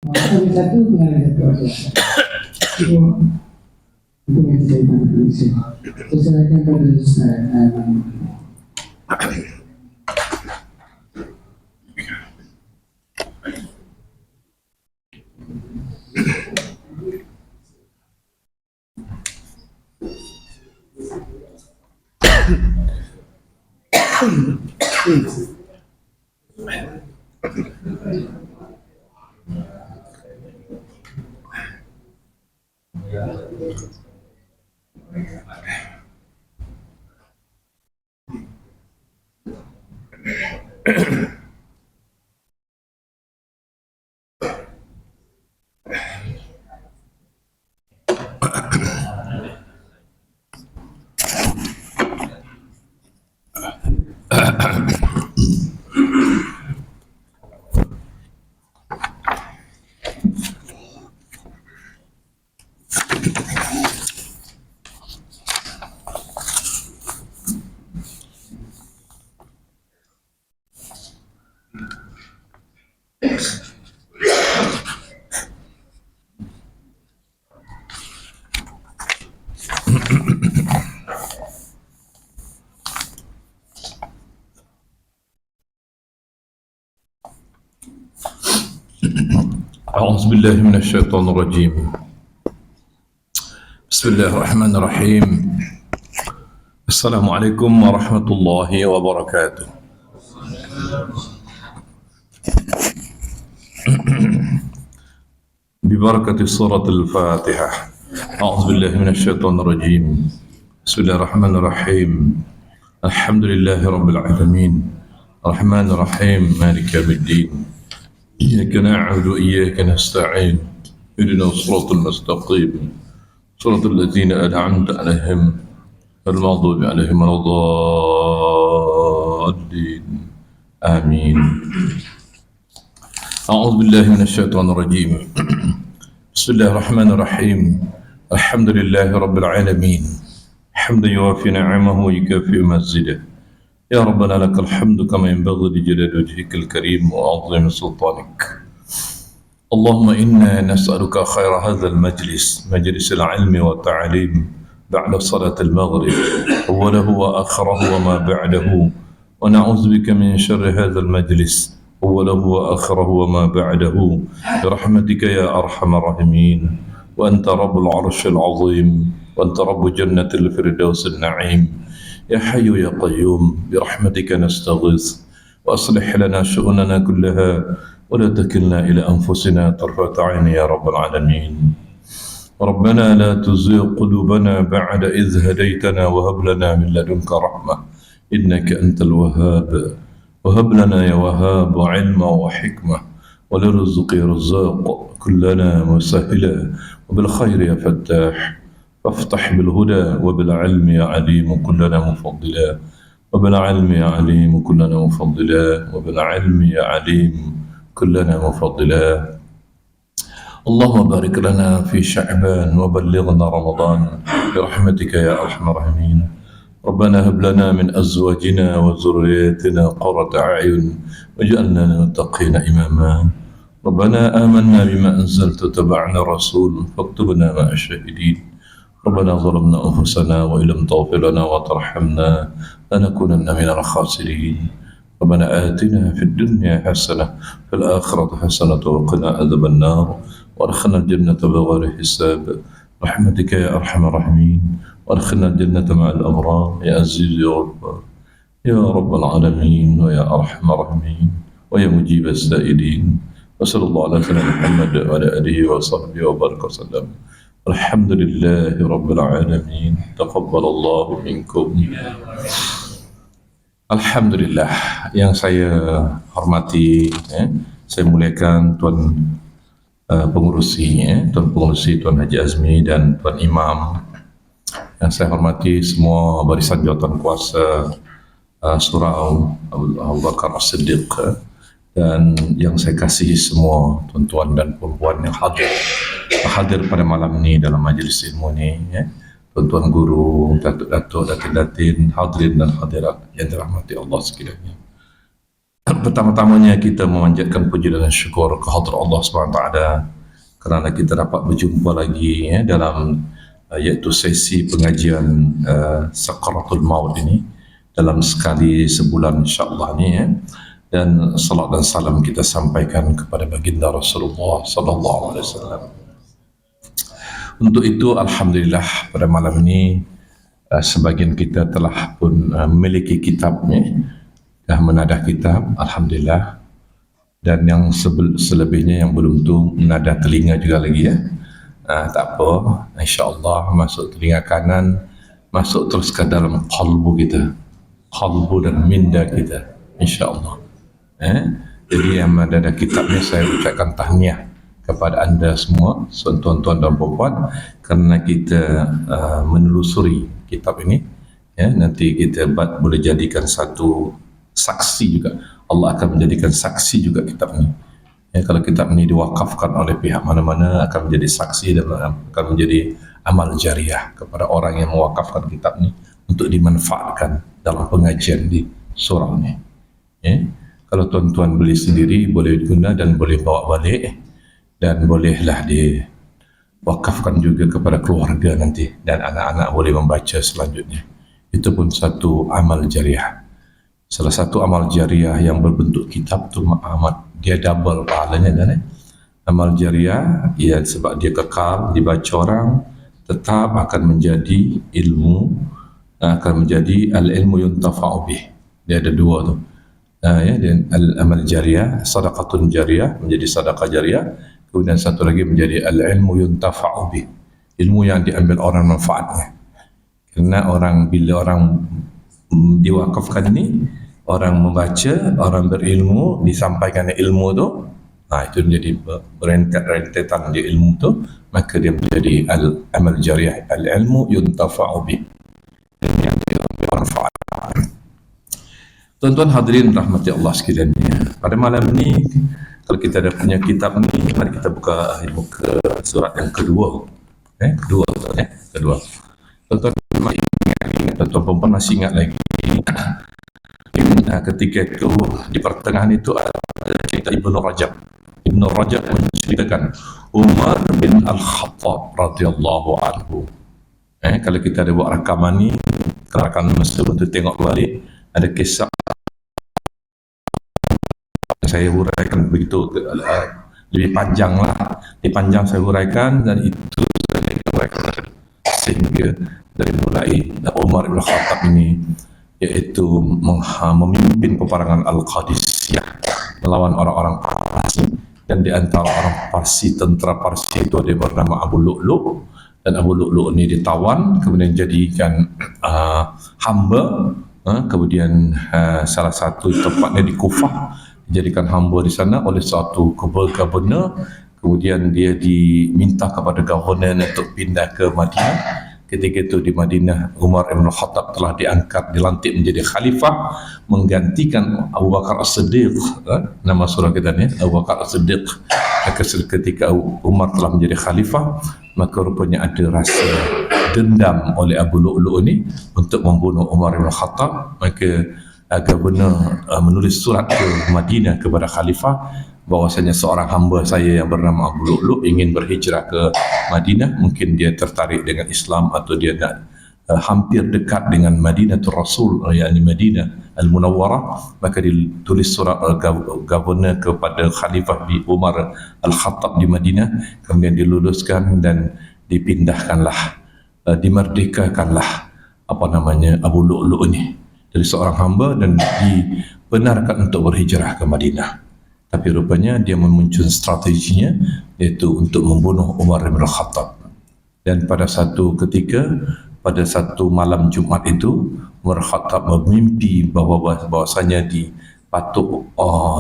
Satu dengan satu aja. Itu yang saya tanyakan di sini. Silakan pada saya. أعوذ بالله من الشيطان الرجيم. بسم الله الرحمن الرحيم. السلام عليكم ورحمة الله وبركاته. ببركة سورة الفاتحة. أعوذ بالله من الشيطان الرجيم. بسم الله الرحمن الرحيم. الحمد لله رب العالمين الرحمن الرحيم مالك يوم الدين إياك نعبد وإياك نستعين اهدنا الصراط المستقيم صراط الذين أنعمت عليهم غير المغضوب عليهم ولا الضالين آمين. أعوذ بالله من الشيطان الرجيم. بسم الله الرحمن الرحيم. الحمد لله رب العالمين حمدا يوافي نعمه ويكافئ مزيده. يا ربنا لك الحمد كما ينبغي لجلال وجهك الكريم وعظيم سلطانك. اللهم إنا نسألك خير هذا المجلس، مجلس العلم والتعليم بعد صلاة المغرب، أوله وآخره وما بعده، ونعوذ بك من شر هذا المجلس، أوله وآخره وما بعده، برحمتك يا أرحم الراحمين. وأنت رب العرش العظيم، وأنت رب جنة الفردوس النعيم. يا حي يا قيوم برحمتك نستغيث، وأصلح لنا شؤوننا كلها ولا تكلنا إلى أنفسنا طرفة عين يا رب العالمين. ربنا لا تزغ قلوبنا بعد إذ هديتنا وهب لنا من لدنك رحمة إنك أنت الوهاب. وهب لنا يا وهاب علما وحكمة ولرزق رزاق كلنا مسهلا وبالخير يا فتاح. فافتح بالهدى وبالعلم يا عليم كلنا مفضلا، وبالعلم يا عليم كلنا مفضلا، وبالعلم يا عليم كلنا مفضلا. اللهم بارك لنا في شعبان وبلغنا رمضان برحمتك يا أرحم الراحمين. ربنا هب لنا من أزواجنا وذرياتنا قرة أعين واجعلنا للمتقين إماما. ربنا آمنا بما أنزلت واتبعنا الرسول فاكتبنا مع الشاهدين. ربنا ظلمنا أنفسنا وإن لم تغفر لنا وترحمنا لنكونن من الخاسرين. ربنا آتنا في الدنيا حسنة في الآخرة حسنة وقنا عذاب النار وادخلنا الجنة بغير حساب رحمتك يا أرحم الراحمين. وادخلنا الجنة مع الأبرار يا عزيز يا غفار يا رب العالمين ويا أرحم الراحمين ويا مجيب السائلين. وصلى الله على سيدنا محمد وعلى آله وصحبه وبارك وسلم. الحمد لله رب العالمين. تقبل الله منكم. Alhamdulillah, yang saya hormati, saya muliakan Tuan pengurusi, Tuan pengurusi Tuan Haji Azmi dan Tuan Imam. Yang saya hormati semua barisan jawatan kuasa Surau Abu Bakar As-Siddiq, dan yang saya kasihi semua tuan-tuan dan puan-puan yang hadir pada malam ini dalam majlis ilmu ini, tuan-tuan guru, datuk-datuk, datin-datin, hadirin dan hadirat yang dirahmati Allah sekalian. Pertama-tamanya kita memanjatkan puji dan syukur kehadrat Allah SWT kerana kita dapat berjumpa lagi dalam iaitu sesi pengajian Sakaratul Maut ini dalam sekali sebulan insya-Allah ni dan salat dan salam kita sampaikan kepada baginda Rasulullah sallallahu alaihi wasallam. Untuk itu alhamdulillah pada malam ini sebagian kita telah pun memiliki kitab ni, dah menadah kitab alhamdulillah, dan yang selebihnya yang belum tu menadah telinga juga lagi tak apa, insya-Allah masuk telinga kanan, masuk terus ke dalam qalbu kita, qalbu dan minda kita insya-Allah. Jadi yang menadah kitab ni saya ucapkan tahniah kepada anda semua, tuan-tuan dan puan-puan, kerana kita menelusuri kitab ini nanti kita boleh jadikan satu saksi juga. Allah akan menjadikan saksi juga kitab ini. Kalau kitab ini diwakafkan oleh pihak mana-mana akan menjadi saksi dan akan menjadi amal jariah kepada orang yang mewakafkan kitab ini untuk dimanfaatkan dalam pengajian di surau ini. Kalau tuan-tuan beli sendiri boleh guna dan boleh bawa balik, dan bolehlah diwakafkan juga kepada keluarga nanti, dan anak-anak boleh membaca selanjutnya. Itu pun satu amal jariah. Salah satu amal jariah yang berbentuk kitab tu dia double pahalanya kan. Amal jariah sebab dia kekal dibaca orang, tetap akan menjadi ilmu, akan menjadi al-ilmu yuntafa'u bih. Dia ada dua tu. Dan al-amal jariah, sadaqatun jariah menjadi sedekah jariah, kemudian satu lagi menjadi al-ilmu yuntafa'u bih, ilmu yang diambil orang manfaatnya. Kerana bila orang diwakafkan ini, orang membaca, orang berilmu, disampaikan ilmu tu, itu menjadi rentetan dia ilmu tu, maka dia menjadi al-amal jariah, al-ilmu yuntafa'u bih, yang diambil orang manfaat. Tuan-tuan hadirin rahmati Allah sekalian, pada malam ni kalau kita ada punya kitab ni, mari kita buka surat yang kedua. Kedua. Tuan-tuan ingat, tuan-tuan masih ingat lagi ketika itu di pertengahan itu ada cerita Ibnu Rajab. Ibnu Rajab menceritakan Umar bin Al-Khattab radhiyallahu anhu. Kalau kita ada buat rakaman ni, rakan masa untuk tengok balik, ada kisah saya huraikan begitu lebih panjang lah. Lebih panjang saya huraikan, dan itu saya huraikan sehingga dari mulai Umar bin Khattab ini iaitu memimpin peperangan Al-Qadisiyah melawan orang-orang Parsi, dan di antara orang Parsi, tentera Parsi itu ada yang bernama Abu Lu'lu', dan Abu Lu'lu' ini ditawan kemudian jadikan hamba, kemudian salah satu tempatnya di Kufah dijadikan hamba di sana oleh satu governor. Kemudian dia diminta kepada governor untuk pindah ke Madinah. Ketika itu di Madinah, Umar bin Khattab telah dilantik menjadi khalifah, menggantikan Abu Bakar As-Siddiq. Nama surah kita ni Abu Bakar As-Siddiq. Ketika Umar telah menjadi khalifah, maka rupanya ada rasa dendam oleh Abu Lu'lu' ini untuk membunuh Umar bin Khattab. Maka gubernur menulis surat ke Madinah kepada khalifah bahwasanya seorang hamba saya yang bernama Abu Lu'lu' ingin berhijrah ke Madinah. Mungkin dia tertarik dengan Islam atau dia nak hampir dekat dengan Madinatul Rasul, yakni Madinah Al-Munawwarah. Maka ditulis surat gubernur kepada Khalifah Umar Al-Khattab di Madinah, kemudian diluluskan dan dipindahkanlah, dimerdekakanlah Abu Lu'lu' ini dari seorang hamba dan dibenarkan untuk berhijrah ke Madinah. Tapi rupanya dia memuncul strateginya, iaitu untuk membunuh Umar bin Khattab. Dan pada satu ketika, pada satu malam Jumaat itu, Umar Khattab bermimpi bahawasanya dipatuk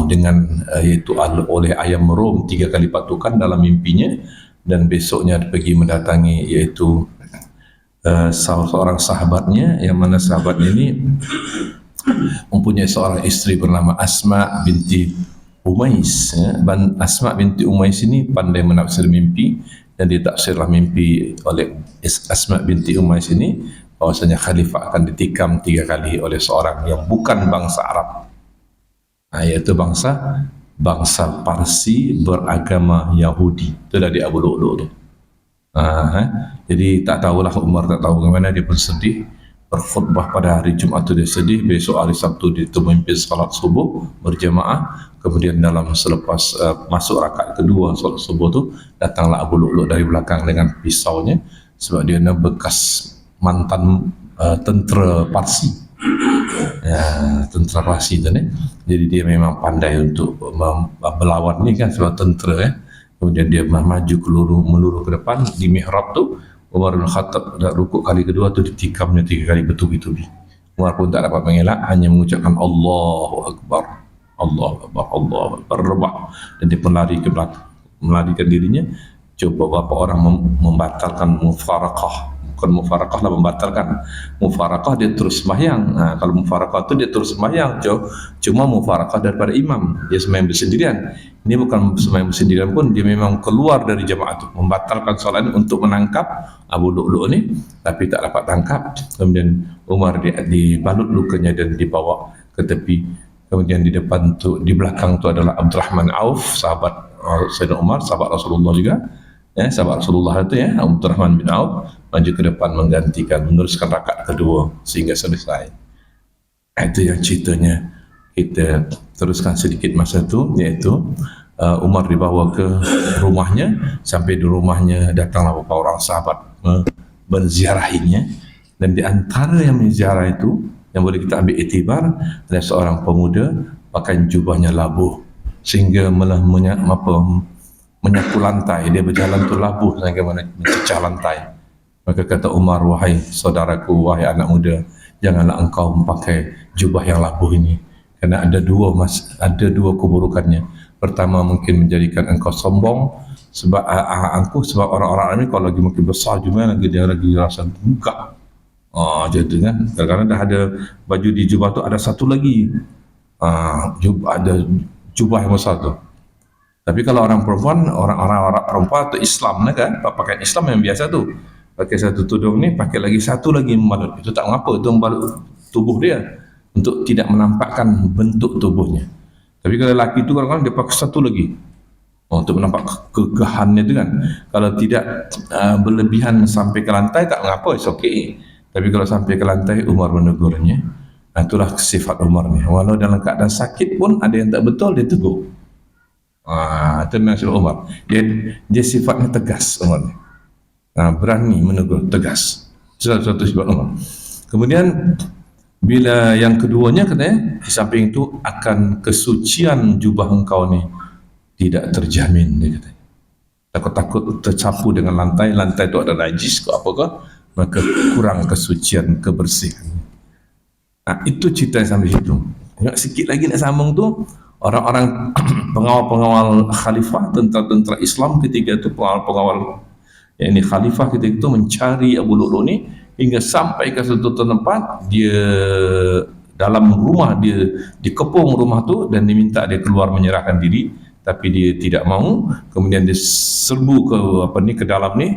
dengan iaitu oleh ayam merum 3 kali patukan dalam mimpinya, dan besoknya pergi mendatangi iaitu seorang sahabatnya, yang mana sahabatnya ini mempunyai seorang isteri bernama Asma binti Umais. Asma binti Umais ini pandai menafsir mimpi, dan ditafsirlah mimpi oleh Asma binti Umais ini bahwasanya khalifah akan ditikam 3 kali oleh seorang yang bukan bangsa Arab. Iaitu bangsa Parsi beragama Yahudi. Itu dari Abu Lu'lu' tu. Jadi tak tahulah, Umar tak tahu bagaimana, dia pun sedih. Berkhutbah pada hari Jumat tu dia sedih, besok hari Sabtu dia memimpin salat subuh berjemaah. Kemudian dalam selepas masuk rakaat kedua salat subuh tu, datanglah Abu Lu'lu' dari belakang dengan pisaunya, sebab dia bekas mantan tentera Parsi. Tentera Parsi tu ni. Jadi dia memang pandai untuk berlawan ni kan, sebab tentera. Kemudian dia maju meluru ke depan di mihrab tu. Umar bin Khattab dah rukuk kali kedua tu ditikamnya 3 kali bertubi-tubi. Umar pun tak dapat mengelak, hanya mengucapkan Allahu Akbar, Allahu Akbar, Allahu Akbar, rebah. Dan dia pun lari ke belakang, melarikan dirinya. Coba beberapa orang membatalkan mufaraqah. Bukan mufaraqah lah, membatalkan. Mufaraqah dia terus sembahyang. Kalau mufaraqah tu dia terus sembahyang, cuma mufaraqah daripada imam, dia sembahyang bersendirian. Ini bukan sembahyang bersendirian pun, dia memang keluar dari jemaah tu, membatalkan solat untuk menangkap Abu Lu'lu' ni, tapi tak dapat tangkap. Kemudian Umar dibalut lukanya dan dibawa ke tepi. Kemudian di depan tu, di belakang tu adalah Abdurrahman Auf, sahabat Sayyidina Umar, sahabat Rasulullah juga. Sahabat Rasulullah itu Abdurrahman bin Auf maju ke depan menggantikan, meneruskan rakaat kedua sehingga selesai. Itu yang ceritanya. Kita teruskan sedikit masa itu, iaitu Umar dibawa ke rumahnya. Sampai di rumahnya datanglah beberapa orang sahabat menziarahinya, dan di antara yang menziarah itu yang boleh kita ambil iktibar ada seorang pemuda pakai jubahnya labuh sehingga menyapu lantai. Dia berjalan tu labuh sehingga mencecah lantai. Maka kata Umar, wahai saudaraku, wahai anak muda, janganlah engkau memakai jubah yang labuh ini, kerana ada dua keburukannya. Pertama, mungkin menjadikan engkau sombong, sebab orang-orang ini kalau lagi makin besar juga dia lagi rasa buka. Jadi kan, kadang-kadang dah ada baju di jubah tu, ada satu lagi ada jubah yang besar tu. Tapi kalau orang perempuan atau Islam kan, pakaian Islam yang biasa tu, pakai satu tudung ni, pakai lagi satu lagi membalut. Itu tak mengapa, itu membalut tubuh dia untuk tidak menampakkan bentuk tubuhnya. Tapi kalau lelaki tu kadang-kadang dia pakai satu lagi untuk menampak kegahannya tu kan. Kalau tidak berlebihan sampai ke lantai, tak mengapa, it's okay. Tapi kalau sampai ke lantai, Umar menegurnya. Itulah sifat Umar ni. Walau dalam keadaan sakit pun ada yang tak betul, dia tegur. Itu maksud Umar. Dia sifatnya tegas, Umar ni. Berani menegur, tegas. Satu sifat Umar. Kemudian bila yang keduanya katanya, di samping itu akan kesucian jubah engkau ni tidak terjamin, dia kata. Takut-takut tercapu dengan lantai itu ada najis ke apakah, maka kurang kesucian, kebersihan. Itu cerita sampai situ. Sikit lagi nak sambung tu, orang-orang pengawal-pengawal khalifah, tentera-tentera Islam ketika itu, pengawal-pengawal yakni khalifah ketika itu mencari Abu Lu'lu' ni hingga sampai ke satu tempat. Dia dalam rumah, dia dikepung rumah tu dan diminta dia keluar menyerahkan diri, tapi dia tidak mahu. Kemudian dia serbu ke dalam ni.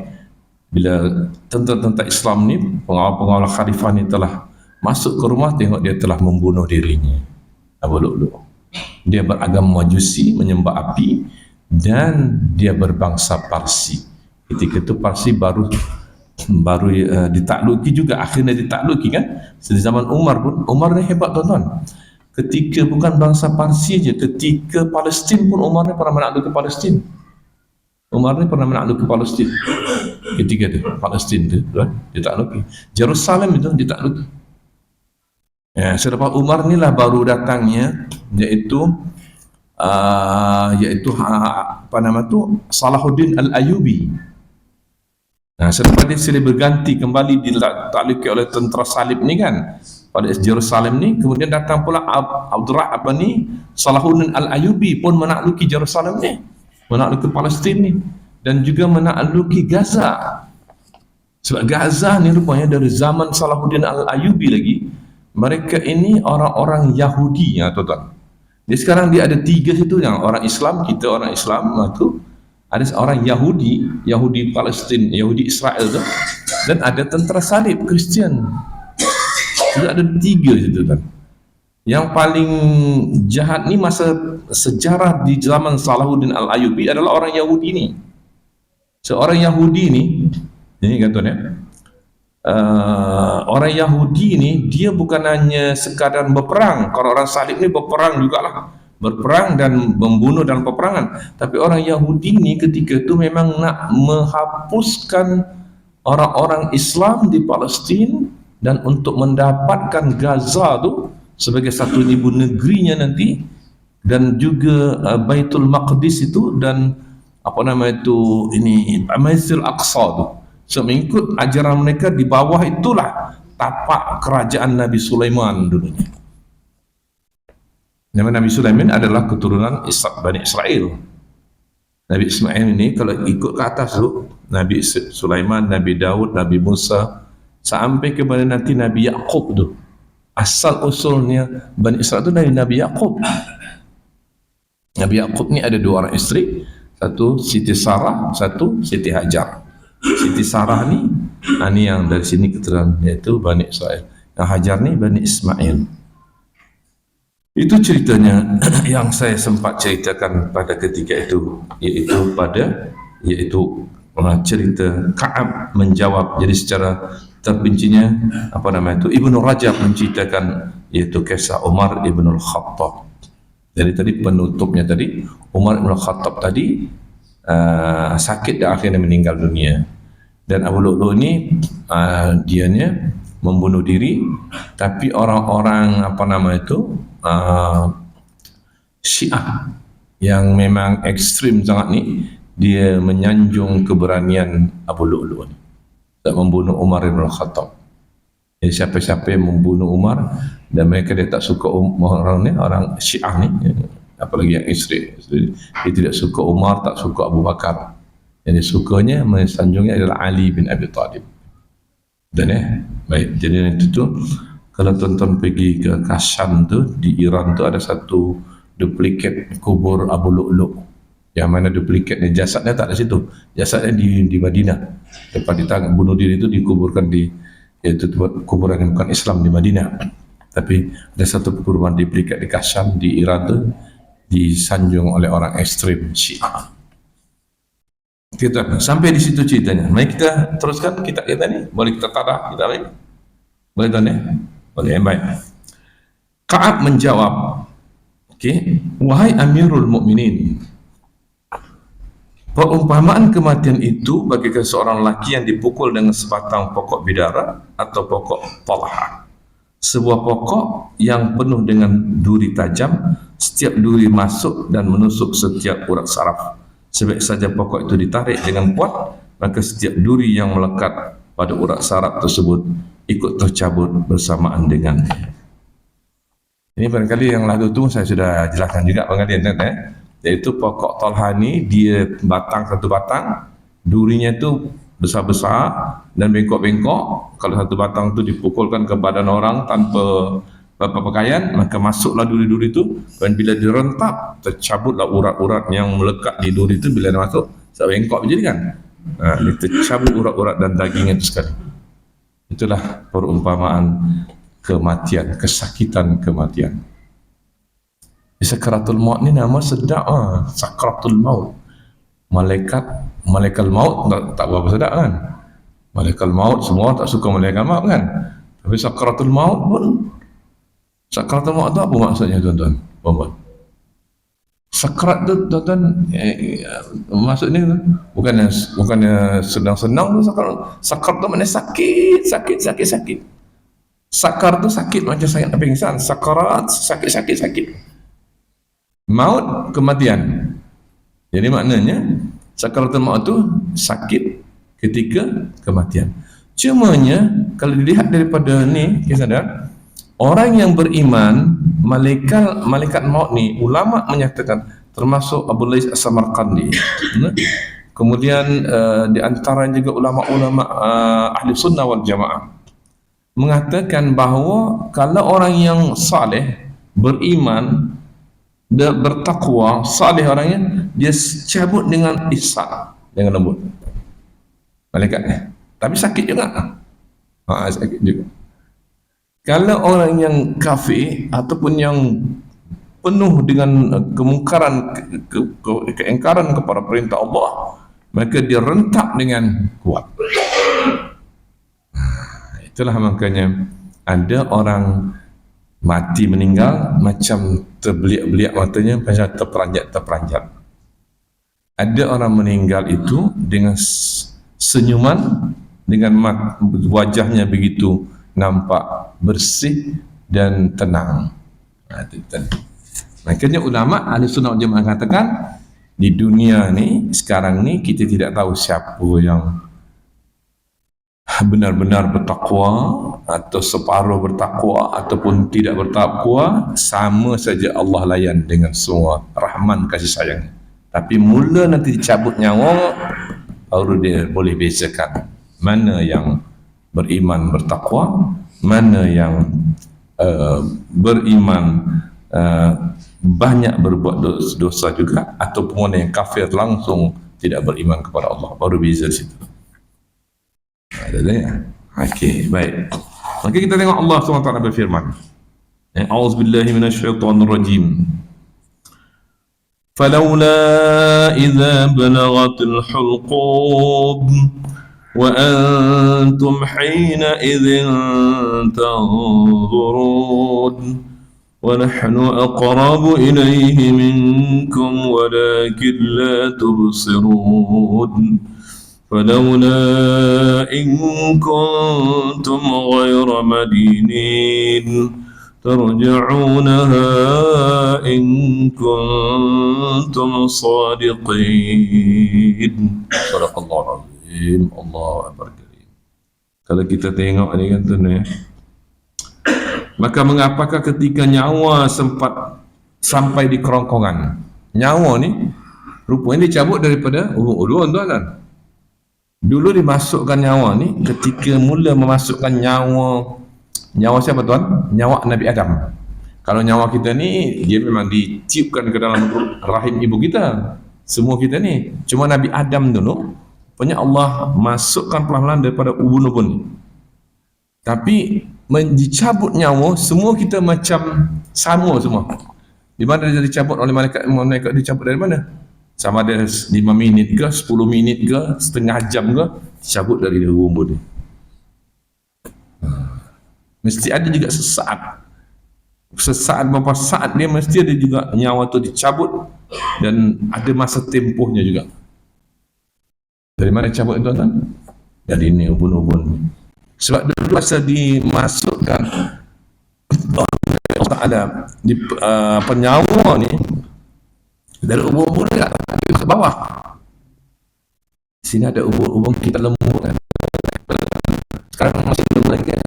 Bila tentera-tentera Islam ni, pengawal-pengawal khalifah ni telah masuk ke rumah, tengok dia telah membunuh dirinya, Abu Lu'lu'. Dia beragama Majusi, menyembah api, dan dia berbangsa Parsi. Ketika itu Parsi baru ditakluki juga, akhirnya ditakluki kan. Di zaman Umar pun, Umar ni hebat tuan-tuan. Ketika bukan bangsa Parsi je, ketika Palestin pun Umar ni pernah menaklukki Palestin. Umar ni pernah menaklukki Palestin. Ketika tu Palestin tu ditakluki. Jerusalem itu ditakluki. Selepas Umar ni lah baru datangnya iaitu Salahuddin Al-Ayyubi. Selepas dia silih berganti kembali ditakluki oleh tentera salib ni kan pada Jerusalem ni, kemudian datang pula Salahuddin Al-Ayyubi pun menakluki Jerusalem ni, menakluki Palestin ni, dan juga menakluki Gaza. Sebab Gaza ni rupanya dari zaman Salahuddin Al-Ayyubi lagi, mereka ini orang-orang Yahudi, tuan-tuan. Jadi sekarang dia ada 3 situ, yang orang Islam, kita orang Islam tu, ada orang Yahudi Palestin, Yahudi Israel tu, dan ada tentera salib Kristian. Jadi ada 3 situ kan. Yang paling jahat ni masa sejarah di zaman Salahuddin Al-Ayyubi adalah orang Yahudi ni. Seorang Yahudi ni, ini kan tuan ya, orang Yahudi ni dia bukan hanya sekadar berperang. Kalau orang salib ni berperang jugalah, berperang dan membunuh dalam peperangan. Tapi orang Yahudi ni ketika itu memang nak menghapuskan orang-orang Islam di Palestin dan untuk mendapatkan Gaza tu sebagai satu ibu negerinya nanti, dan juga Baitul Maqdis itu, dan apa nama itu, ini Masjidil Aqsa tu. So mengikut ajaran mereka, di bawah itulah tapak kerajaan Nabi Sulaiman dulunya. Nama Nabi Sulaiman adalah keturunan Bani Israel. Nabi Ismail ini kalau ikut ke atas tu, Nabi Sulaiman, Nabi Daud, Nabi Musa, sampai kepada nanti Nabi Yaqub tu. Asal usulnya Bani Israel tu dari Nabi Yaqub. Nabi Yaqub ni ada dua orang isteri, satu Siti Sarah, satu Siti Hajar. Siti Sarah ni, ni yang dari sini keturunan, iaitu Bani Israel. Yang Hajar ni Bani Ismail. Itu ceritanya yang saya sempat ceritakan pada ketika itu, iaitu cerita Ka'ab menjawab. Jadi secara terpincinya apa nama itu, Ibnu Rajab menceritakan iaitu kisah Umar Ibn Al-Khattab. Jadi tadi penutupnya tadi, Umar Ibn Al-Khattab tadi sakit dan akhirnya meninggal dunia. Dan Abu Lu'lu' ni dianya membunuh diri, tapi orang-orang apa nama itu Syiah yang memang ekstrim sangat ni, dia menyanjung keberanian Abu Lu'lu' ni tak membunuh Umar Ibn Khattab. Jadi siapa-siapa yang membunuh Umar, dan mereka dia tak suka orang ni, orang Syiah ni, apalagi yang isteri, dia tidak suka Umar, tak suka Abu Bakar. Yang dia sukanya, mensanjungnya adalah Ali bin Abi Talib. Dan baik, jadi itu tu, kalau tuan-tuan pergi ke Kashan tu, di Iran tu ada satu duplikat kubur Abu Lu'lu', yang mana duplikatnya, jasadnya tak ada situ, jasadnya di Madinah. Lepas ditangkap bunuh diri itu dikuburkan di, iaitu kuburan yang bukan Islam di Madinah. Tapi ada satu kuburan duplikat di Kashan di Iran tu, disanjung oleh orang ekstrim Syiah. Kita sampai di situ ceritanya. Mari kita teruskan kitab kita ni. Boleh kita tadah kita ni? Boleh tuan ya? Boleh, baik. Ka'ab menjawab, okey, wahai Amirul Mukminin, perumpamaan kematian itu bagaikan seorang lelaki yang dipukul dengan sebatang pokok bidara atau pokok talha. Sebuah pokok yang penuh dengan duri tajam, setiap duri masuk dan menusuk setiap urat saraf. Sebaik saja pokok itu ditarik dengan kuat, maka setiap duri yang melekat pada urat saraf tersebut ikut tercabut bersamaan dengannya. Ini barangkali yang lalu tu saya sudah jelaskan juga barangkali iaitu pokok talha ni, dia batang, satu batang, durinya tu besar-besar dan bengkok-bengkok. Kalau satu batang tu dipukulkan ke badan orang tanpa pakaian, maka masuklah duri-duri itu, dan bila direntak, tercabutlah urat-urat yang melekat di duri itu. Bila dia masuk, tak bengkok jadi kan, dia tercabut urat-urat dan daging itu sekali. Itulah perumpamaan kematian, kesakitan kematian. Sakratul maut ni nama sedap, sakratul maut. Malaikat maut tak berapa sedap kan. Malaikat maut, semua tak suka malaikat maut kan. Tapi sakratul maut pun, sakratul maut tu apa maksudnya tuan-tuan? Sakrat tu tuan-tuan, maksudnya bukannya senang-senang tu sakrat. Sakrat tu maknanya sakit. Sakar tu sakit macam sakit pingsan. Sakarat sakit. Maut kematian. Jadi maknanya sakaratul maut tu sakit ketika kematian. Cumanya kalau dilihat daripada ni, kita sadar orang yang beriman, malaikat maut ni, ulama menyatakan termasuk Abu Lais As-Samarqandi. Kemudian di antara juga ulama-ulama ahli sunnah wal jamaah mengatakan bahawa kalau orang yang saleh, beriman, bertakwa, saleh orangnya, dia cabut dengan ihsan, dengan lembut malaikatnya. Tapi sakit juga, sakit juga. Kalau orang yang kafir ataupun yang penuh dengan kemungkaran, keingkaran kepada perintah Allah, maka dia rentak dengan kuat. Itulah makanya ada orang mati meninggal macam terbeliak-beliak matanya, macam terperanjat. Ada orang meninggal itu dengan senyuman, dengan wajahnya begitu nampak bersih dan tenang. Makanya ulama ahli sunnah wal jamaah katakan, di dunia ni sekarang ni kita tidak tahu siapa yang benar-benar bertakwa atau separuh bertakwa ataupun tidak bertakwa, sama saja Allah layan dengan semua rahman kasih sayang. Tapi mula nanti dicabut nyawa, baru dia boleh bezakan mana yang beriman bertakwa, mana yang beriman banyak berbuat dosa juga, ataupun yang kafir langsung tidak beriman kepada Allah. Baru beza situ. Ada ya? Okey, baik. Maka kita tengok Allah SWT berfirman. A'udzubillahi minasyaitonirrajim. فلولا إذا بلغت الحلقوم وأنتم حينئذ تنظرون ونحن أقرب إليه منكم ولكن لا تبصرون فلولا إن كنتم غير مدينين ترجعونها إن كنتم صادقين. صدق الله العظيم. الله أكبر. Kalau kita tengok ni kan tu ni, maka mengapakah ketika nyawa sempat sampai di kerongkongan, nyawa ni rupanya dicabut daripada ulun tuan-tuan. Dulu dimasukkan nyawa ni ketika mula memasukkan nyawa siapa tuan? Nyawa Nabi Adam. Kalau nyawa kita ni, dia memang ditiupkan ke dalam rahim ibu kita, semua kita ni. Cuma Nabi Adam dulu, punya Allah masukkan pelan-pelan daripada ubun-ubun ni. Tapi dicabut nyawa, semua kita macam sama semua. Di mana dia dicabut oleh malaikat? Malaikat dicabut dari mana? Sama ada 5 minit ke, 10 minit ke, setengah jam ke, dicabut dari ubun-ubun ni. Mesti ada juga sesaat beberapa saat dia mesti ada juga nyawa tu dicabut, dan ada masa tempohnya juga. Dari mana cabut itu tuan? Dari ini ubun-ubun. Sebab dulu masa dimasukkan Allah Ta'ala di penyawa ni dari ubun-ubun ke bawah. Sini ada ubun-ubun kita lembut kan. Sekarang masih belum lagi kan.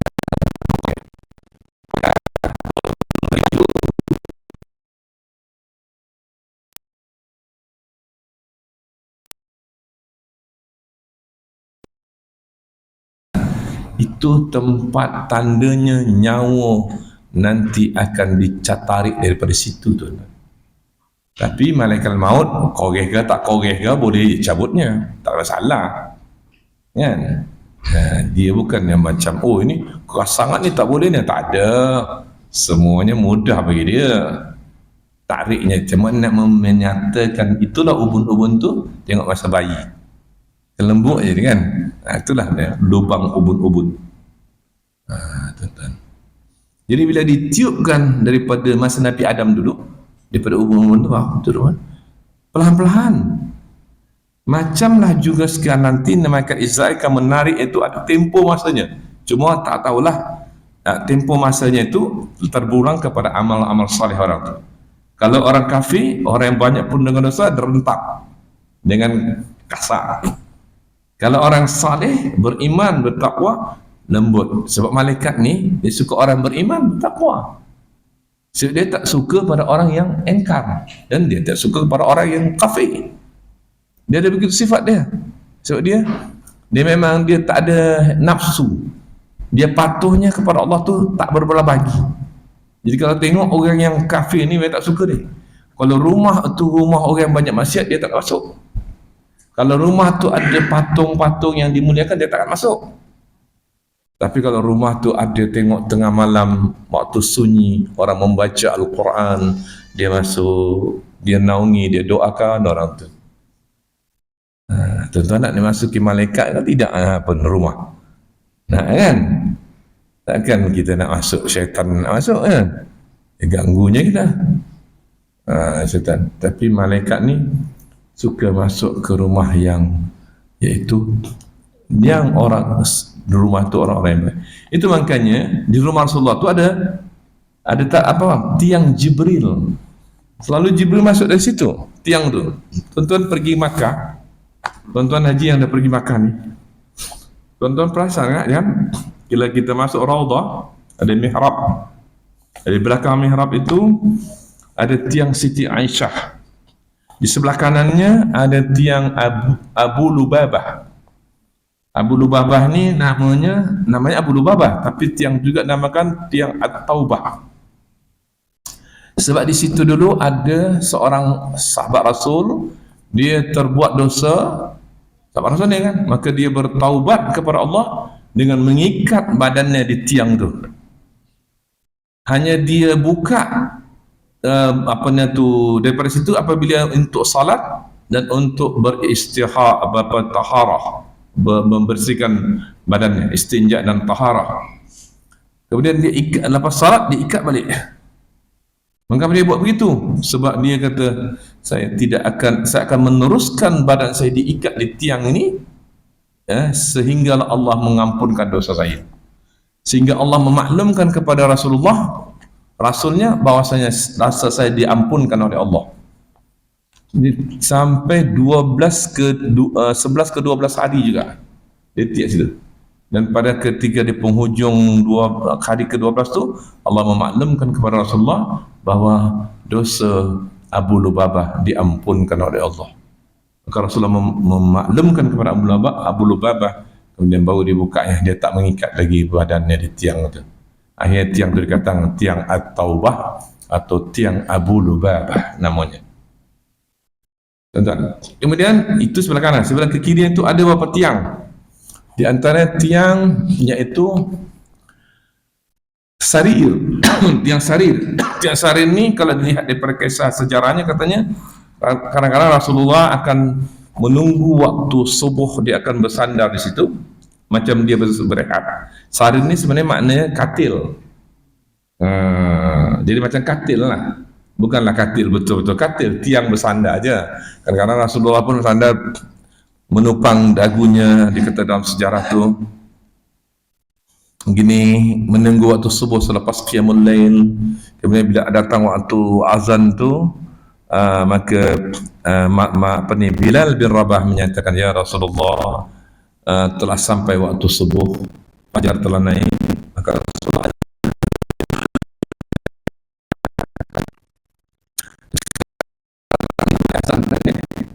Itu tempat tandanya nyawa nanti akan dicatarik daripada situ tu. Tapi malaikat maut koreh ke tak koreh ke boleh cabutnya, tak masalah kan. Dia bukan yang macam ini keras sangat ni tak boleh ni, tak ada, semuanya mudah bagi dia. Tariknya cuma nak menyatakan. Itulah ubun-ubun tu, tengok masa bayi lembut je kan. Itulah dia, lubang ubun-ubun. Tuan-tuan. Jadi bila ditiupkan daripada masa Nabi Adam dulu, daripada ubun-ubun tu, pelan-pelan. Macamlah juga sekarang nanti malaikat Israel akan menarik, itu ada tempoh masanya. Cuma tak tahulah tempoh masanya itu terpulang kepada amal-amal salih orang tu. Kalau orang kafir, orang yang banyak pun dengan dosa, rentak dengan kasar. Kalau orang saleh, beriman, bertakwa, lembut. Sebab malaikat ni, dia suka orang beriman, bertakwa. Sebab dia tak suka pada orang yang engkar, dan dia tak suka pada orang yang kafir. Dia ada begitu sifat dia. Sebab dia memang dia tak ada nafsu. Dia patuhnya kepada Allah tu tak berbelah bagi. Jadi kalau tengok orang yang kafir ni, dia tak suka dia. Kalau rumah tu rumah orang banyak maksiat, dia tak masuk. Kalau rumah tu ada patung-patung yang dimuliakan, dia tak akan masuk. Tapi kalau rumah tu ada tengok tengah malam, waktu sunyi, orang membaca Al-Quran, dia masuk, dia naungi, dia doakan orang tu. Tuan-tuan nak dimasuki malaikat ke tidak pun rumah? Nak kan? Takkan kita nak masuk, syaitan nak masuk kan? Dia ganggunya kita. Syaitan. Tapi malaikat ni suka masuk ke rumah yang, iaitu yang orang di rumah tu orang-orang yang baik. Itu makanya di rumah Rasulullah tu ada tak apa, tiang Jibril. Selalu Jibril masuk dari situ, tiang tu. Tuan-tuan pergi Makkah, tuan-tuan haji yang dah pergi Makkah ni, tuan-tuan perasan kan, bila kita masuk Raudah ada mihrab. Di belakang mihrab itu ada tiang Siti Aisyah. Di sebelah kanannya ada tiang Abu Lubabah. Abu Lubabah ni namanya Abu Lubabah, tapi tiang juga namakan tiang At-Taubah. Sebab di situ dulu ada seorang sahabat Rasul, dia terbuat dosa, sahabat Rasul ni kan, maka dia bertaubat kepada Allah dengan mengikat badannya di tiang tu. Hanya dia buka daripada situ apabila untuk salat dan untuk taharah, membersihkan badannya, istinja dan taharah. Kemudian dia ikat, lepas salat dia ikat balik. Mengapa dia buat begitu? Sebab dia kata, saya akan meneruskan badan saya diikat di tiang ini sehingga Allah mengampunkan dosa saya. Sehingga Allah memaklumkan kepada Rasulnya bahwasanya rasa saya diampunkan oleh Allah. Sampai 11 ke 12 hari juga dia tiap situ. Dan pada ketika di penghujung hari ke-12 tu, Allah memaklumkan kepada Rasulullah bahawa dosa Abu Lubabah diampunkan oleh Allah. Maka Rasulullah memaklumkan kepada Abu Lubabah, kemudian baru dibukanya, dia tak mengikat lagi badannya di tiang itu. Akhirnya tiang itu dikatakan tiang At-Taubah atau tiang Abu Lubabah namanya. Tuan-tuan. Kemudian itu sebelah kanan, sebelah ke kiri itu ada beberapa tiang. Di antara tiang iaitu sarir. Tiang sarir. Tiang sarir ni kalau dilihat daripada kisah sejarahnya, katanya kadang-kadang Rasulullah akan menunggu waktu subuh, dia akan bersandar di situ macam dia berehat. Sarir ni sebenarnya maknanya katil. Jadi macam katil lah. Bukanlah katil betul-betul katil, tiang bersandar aja. Kadang-kadang Rasulullah pun bersandar menupang dagunya, dikata dalam sejarah tu begini, menunggu waktu subuh selepas qiyamul lail. Kemudian bila datang waktu azan tu, maka Bilal bin Rabah menyatakan, ya Rasulullah, telah sampai waktu subuh, fajar telah naik. Maka Rasulullah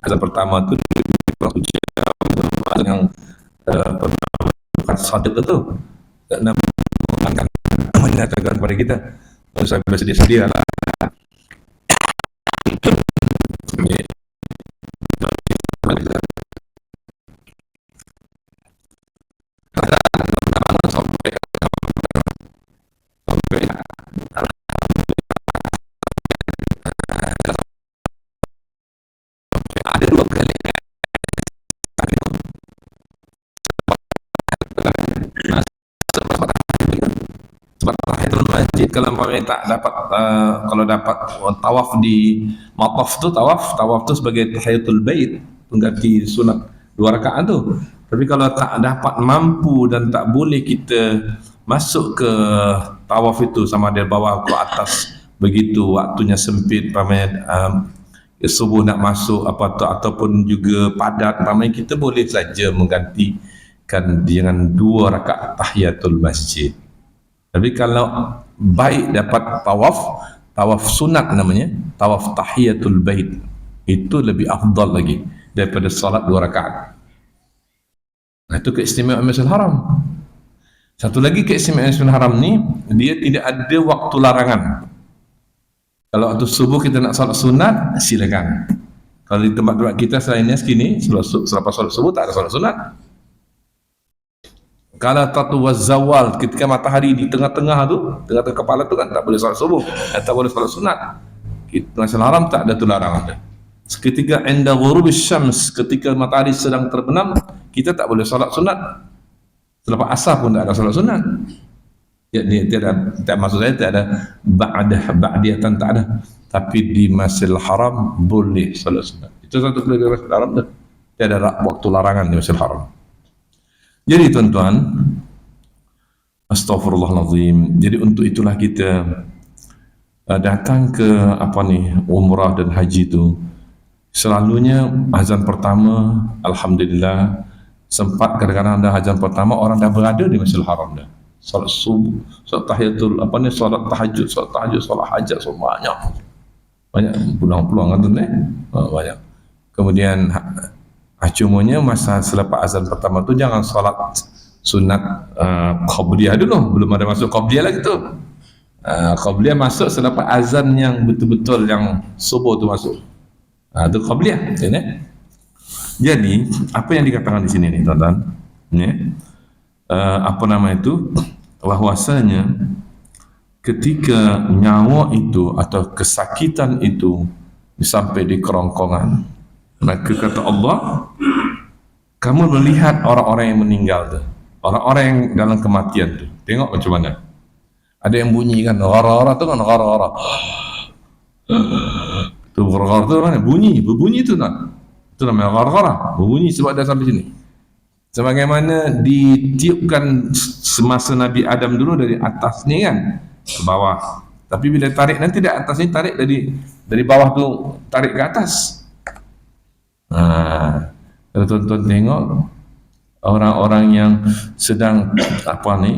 azan pertama tu yang sadiq itu akan menyatakan kepada kita, saya bersedia-sedia lah. Ada dua kali sebab tahiyatul masjid, kalau tak dapat kalau dapat tawaf di mataf tu, tawaf tu sebagai tahiyatul bait, pengganti sunat 2 rakaat tu. Tapi kalau tak dapat mampu dan tak boleh kita masuk ke tawaf itu, sama ada bawah ke atas, begitu waktunya sempit, subuh nak masuk ataupun juga padat, kita boleh saja menggantikan dengan 2 rakaat tahiyatul masjid. Tapi kalau baik dapat tawaf sunat namanya, tawaf tahiyatul bait, itu lebih afdal lagi daripada salat 2 rakaat. Nah, itu keistimewaan Masjidil Haram. Satu lagi keistimewaan Masjidil Haram ni, dia tidak ada waktu larangan. Kalau waktu subuh kita nak salat sunat, silakan. Kalau di tempat-tempat kita selainnya segini, selepas salat subuh tak ada salat sunat. Kalau tatu wazawal, ketika matahari di tengah-tengah tu, tengah-tengah kepala tu kan tak boleh salat subuh, tak boleh salat sunat. Masjidil Haram tak ada tu larangan. Ketika inda ghurubis syams, ketika matahari sedang terbenam, kita tak boleh salat sunat. Selepas asar pun tak ada salat sunat. Ya, tak maksud saya tak ada ba'diyatan, tak ada. Tapi di Masjidil Haram boleh salat sunat. Itu satu kelebihan Masjidil Haram tu. Tiada waktu larangan di Masjidil Haram. Jadi tuan-tuan, astagfirullahalazim. Jadi untuk itulah kita datang ke umrah dan haji itu. Selalunya azan pertama, alhamdulillah, sempat kadang-kadang ada azan pertama orang dah berada di Masjidil Haram dah. Salat subuh, salat tahiyatul salat tahajud, salat hajat, semua banyak peluang-peluang kan tuan banyak. Kemudian cumanya masa selepas azan pertama tu jangan salat sunat qabliyah dulu, belum ada masuk qabliyah lagi tu. Qabliyah masuk selepas azan yang betul-betul yang subuh tu masuk. Itu qabliyah, Jadi apa yang dikatakan di sini ni tuan-tuan, bahwasanya ketika nyawa itu atau kesakitan itu sampai di kerongkongan, maka kata Allah, kamu melihat orang-orang yang meninggal tu, orang-orang yang dalam kematian tu, tengok macam mana. Ada yang bunyi kan, gara-gara tu kan, gara-gara tu, gara-gara tu kan, berbunyi tu kan, itu namanya gara-gara, berbunyi sebab dah sampai sini. Sebagaimana ditiupkan semasa Nabi Adam dulu dari atas ni kan ke bawah, tapi bila tarik nanti dari atas ni tarik dari bawah tu tarik ke atas. Kalau tuan-tuan tengok orang-orang yang sedang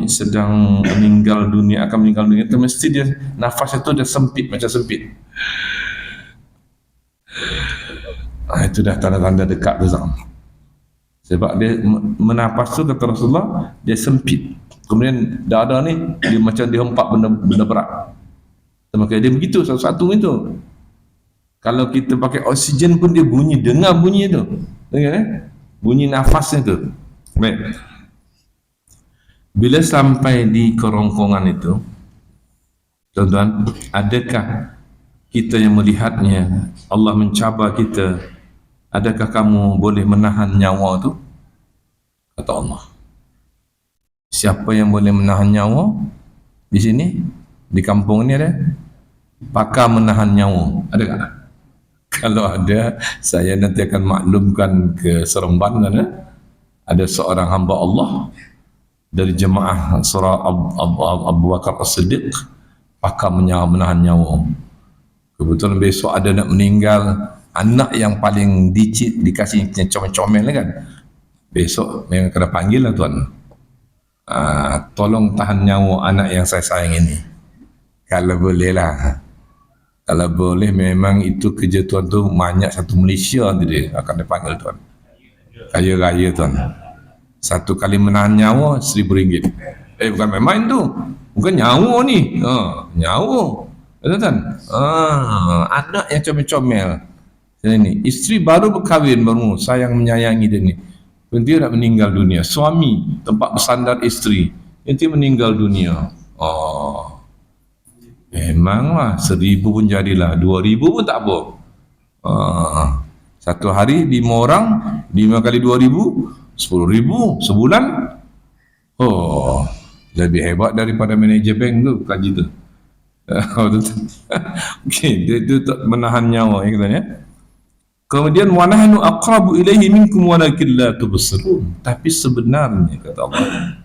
sedang meninggal dunia, akan meninggal dunia itu mesti dia nafas itu dah sempit, macam sempit. Itu dah tanda-tanda dekat tu zaman. Sebab dia menafas tu, kata Rasulullah, dia sempit. Kemudian dada ni dia macam dihempak benda berat. Maka dia begitu satu-satu itu. Kalau kita pakai oksigen pun dia bunyi, dengar bunyi itu. Dengar bunyi nafasnya tu. Baik. Bila sampai di kerongkongan itu, tuan-tuan, adakah kita yang melihatnya, Allah mencabar kita, adakah kamu boleh menahan nyawa tu? Kata Allah, siapa yang boleh menahan nyawa di sini, di kampung ni ada pakar menahan nyawa, ada tak? Kalau ada, saya nanti akan maklumkan ke Seremban sana. Ada seorang hamba Allah dari jemaah surah Abu Bakar As-Siddiq, pakar menahan nyawa. Kebetulan besok ada nak meninggal, anak yang paling dicit, dikasih comel-comel kan, besok memang kena panggil lah tuan. Tolong tahan nyawa anak yang saya sayang ini, kalau boleh lah. Kalau boleh, memang itu kerja tuan tu banyak satu Malaysia tu dia akan dipanggil tuan. Kaya raya tuan. Satu kali menahan nyawa RM1,000. Bukan main-main tu, bukan nyawa ni, nyawa tuan. Anak yang comel-comel ini, isteri baru berkahwin, baru sayang menyayangi dia ni, dia nak meninggal dunia. Suami tempat bersandar isteri, nanti meninggal dunia. Memanglah 1,000 pun jadilah, 2,000 pun tak apa. Satu hari 5 orang, 5 kali 2,000, 10,000 sebulan. Lebih hebat daripada manager bank tu kaji tu. Okey, dia menahan nyawa katanya. Kemudian wa nahnu aqrabu ilaihi minkum walakin la tubsirun. Tapi sebenarnya kata Allah,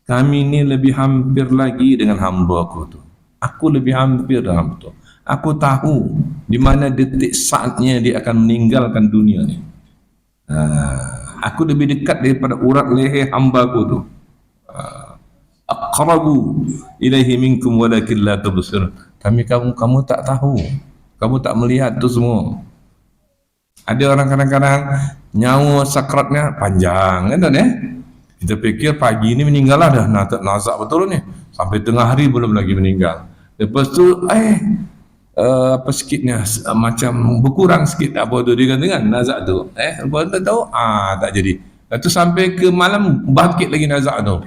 kami ni lebih hampir lagi dengan hamba aku tu. Aku lebih hampir dengan hamba tu. Aku tahu di mana detik saatnya dia akan meninggalkan dunia ni. Aku lebih dekat daripada urat leher hamba aku tu. Aqrabu ilaihi minkum walakin la tubsirun. Tapi kamu tak tahu, kamu tak melihat tu semua. Ada orang kadang-kadang nyawa sakratnya panjang kan tuan. Kita fikir pagi ni meninggal lah dah, nazak betul ni, sampai tengah hari belum lagi meninggal. Lepas tu apa sikitnya macam berkurang sikit apa tu dia kata kan nazak tu. Lepas tu tahu tak jadi. Lepas tu sampai ke malam bangkit lagi nazak tu.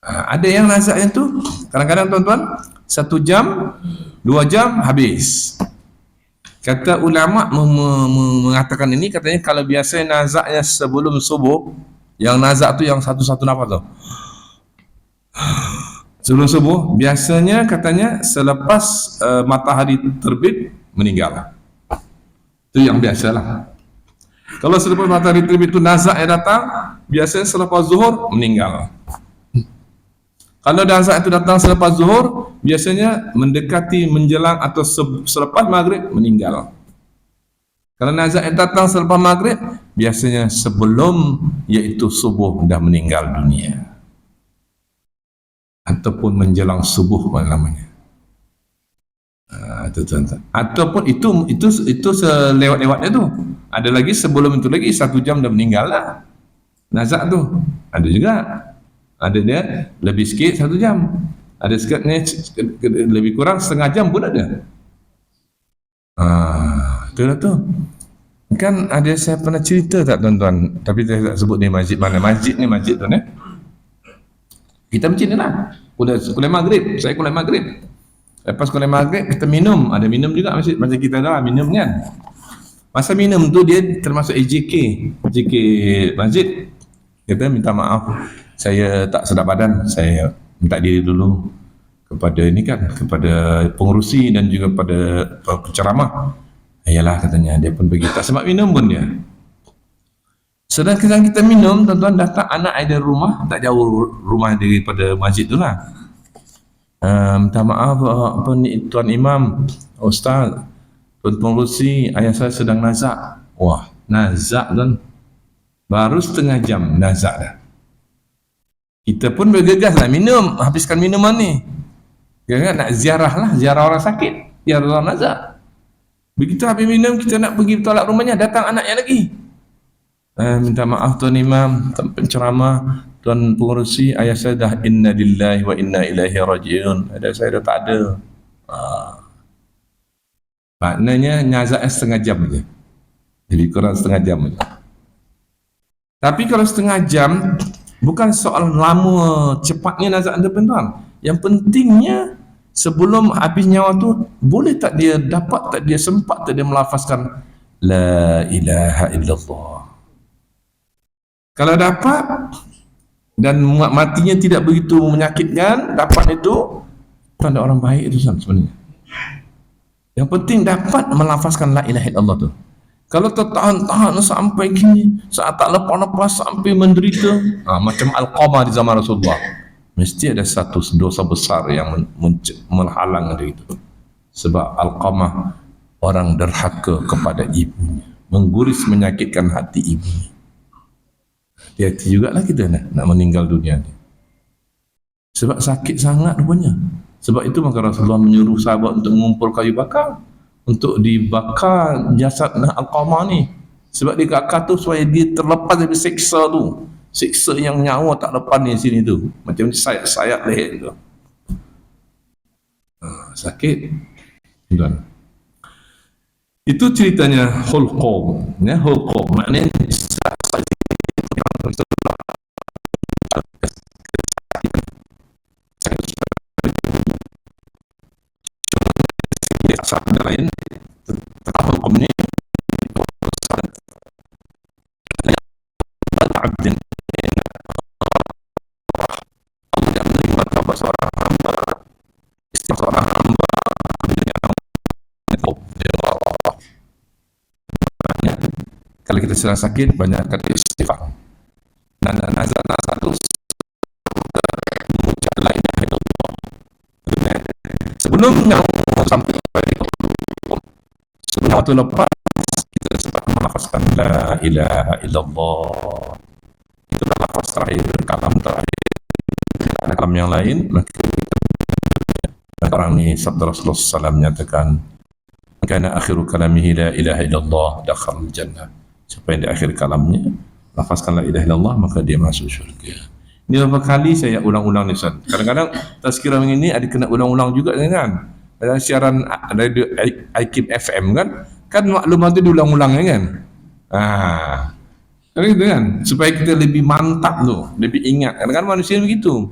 Ada yang nazaknya tu kadang-kadang tuan-tuan 1 jam, 2 jam habis. Kata ulama mengatakan ini, katanya kalau biasa nazaknya sebelum subuh, yang nazak tu yang satu-satu nafas tu. Sebelum subuh, biasanya katanya selepas matahari terbit meninggal. Itu yang biasalah. Kalau selepas matahari terbit itu nazak yang datang, biasanya selepas zuhur meninggal. Kalau nazak itu datang selepas zuhur, biasanya mendekati menjelang atau selepas maghrib meninggal. Kalau nazak yang datang selepas maghrib, biasanya sebelum yaitu subuh dah meninggal dunia. Ataupun menjelang subuh namanya. Itu tuan-tuan. Ataupun itu selewat-lewatnya tu. Ada lagi sebelum itu lagi 1 jam dah meninggal lah. Nazak tu. Ada juga. Ada dia lebih sikit 1 jam. Ada sikitnya lebih kurang setengah jam pun ada. Itulah tu. Kan ada saya pernah cerita tak tuan-tuan, tapi saya tak sebut ni masjid mana. Masjid ni masjid tu kita macam ni lah. Kuliah maghrib, saya kuliah maghrib. Lepas kuliah maghrib kita minum, ada minum juga masjid macam kita dah minum kan. Masa minum tu dia termasuk AJK masjid. Kita minta maaf, saya tak sedap badan, saya minta diri dulu kepada ini kan, kepada pengurusi dan juga pada penceramah. Ayalah katanya, dia pun bagi tak sempat minum pun dia. Sedangkan kita minum, tuan-tuan, datang anak ada rumah, tak jauh rumah daripada masjid tu lah. Minta maaf apa ni Tuan Imam, Ustaz, Tuan Pengurusi, ayah saya sedang nazak. Wah, nazak tuan. Baru setengah jam nazak dah. Kita pun bergegas lah minum, habiskan minuman ni. Kita nak ziarah lah, ziarah orang sakit, ziarah orang nazak. Begitu habis minum, kita nak pergi tolak rumahnya, datang anaknya lagi. Minta maaf Tuan Imam, Tuan Penceramah, Tuan Pengurusi, ayah saya dah inna lillahi wa inna ilaihi raji'un. Ada saya dah tak ada. Maknanya nazaknya setengah jam je. Lebih kurang setengah jam je. Tapi kalau setengah jam, bukan soal lama cepatnya nazak anda tuan. Yang pentingnya sebelum habis nyawa tu, boleh tak dia dapat, tak dia sempat, tak dia melafazkan La ilaha illallah. Kalau dapat dan matinya tidak begitu menyakitkan, dapat itu tanda orang baik itu sebenarnya. Yang penting dapat melafazkan la ilaha illallah tu. Kalau tertahan-tahan sampai gini, saat tak lepas-lepas sampai menderita, macam Al-Qamah di zaman Rasulullah, mesti ada satu dosa besar yang menghalang dari itu. Sebab Al-Qamah orang derhaka kepada ibunya, mengguris menyakitkan hati ibunya. Hati-hati jugalah kita nak meninggal dunia ni. Sebab sakit sangat rupanya. Sebab itu maka Rasulullah menyuruh sahabat untuk mengumpul kayu bakar, untuk dibakar jasad Al-Qamah ni. Sebab dibakar tu supaya dia terlepas dari siksa tu. Siksa yang nyawa tak lepas di sini tu. Macam sayap-sayap leher tu. Sakit. Tuan. Itu ceritanya hulqum. Ya, hulqum. Maknanya sabda lain tentang hukum ni abdin Allah yang menerima taubat seorang hamba, seorang hamba kalau kita sedang sakit banyak kata istighfar. Nazar tu mengucap la ilaha illallah sebelum sampai sebelum waktu lepas kita sempat melafazkan la ilaha illallah. Itu adalah lafaz terakhir, kalam terakhir. Ada kalam yang lain, maka orang ni sabda Rasulullah SAW menyatakan kana akhiru kalamihi la ilaha illallah dakhal jannah. Siapa yang di akhir kalamnya lafazkan la ilaha illallah, maka dia masuk syurga. Ini beberapa kali saya ulang-ulang ni Ustaz. Kadang-kadang tazkirah ini ada kena ulang-ulang juga kan. Dalam siaran radio IKIM FM kan maklumat tu diulang-ulang kan. Kan gitu kan? Supaya kita lebih mantap tu, lebih ingat. Kan manusia begitu.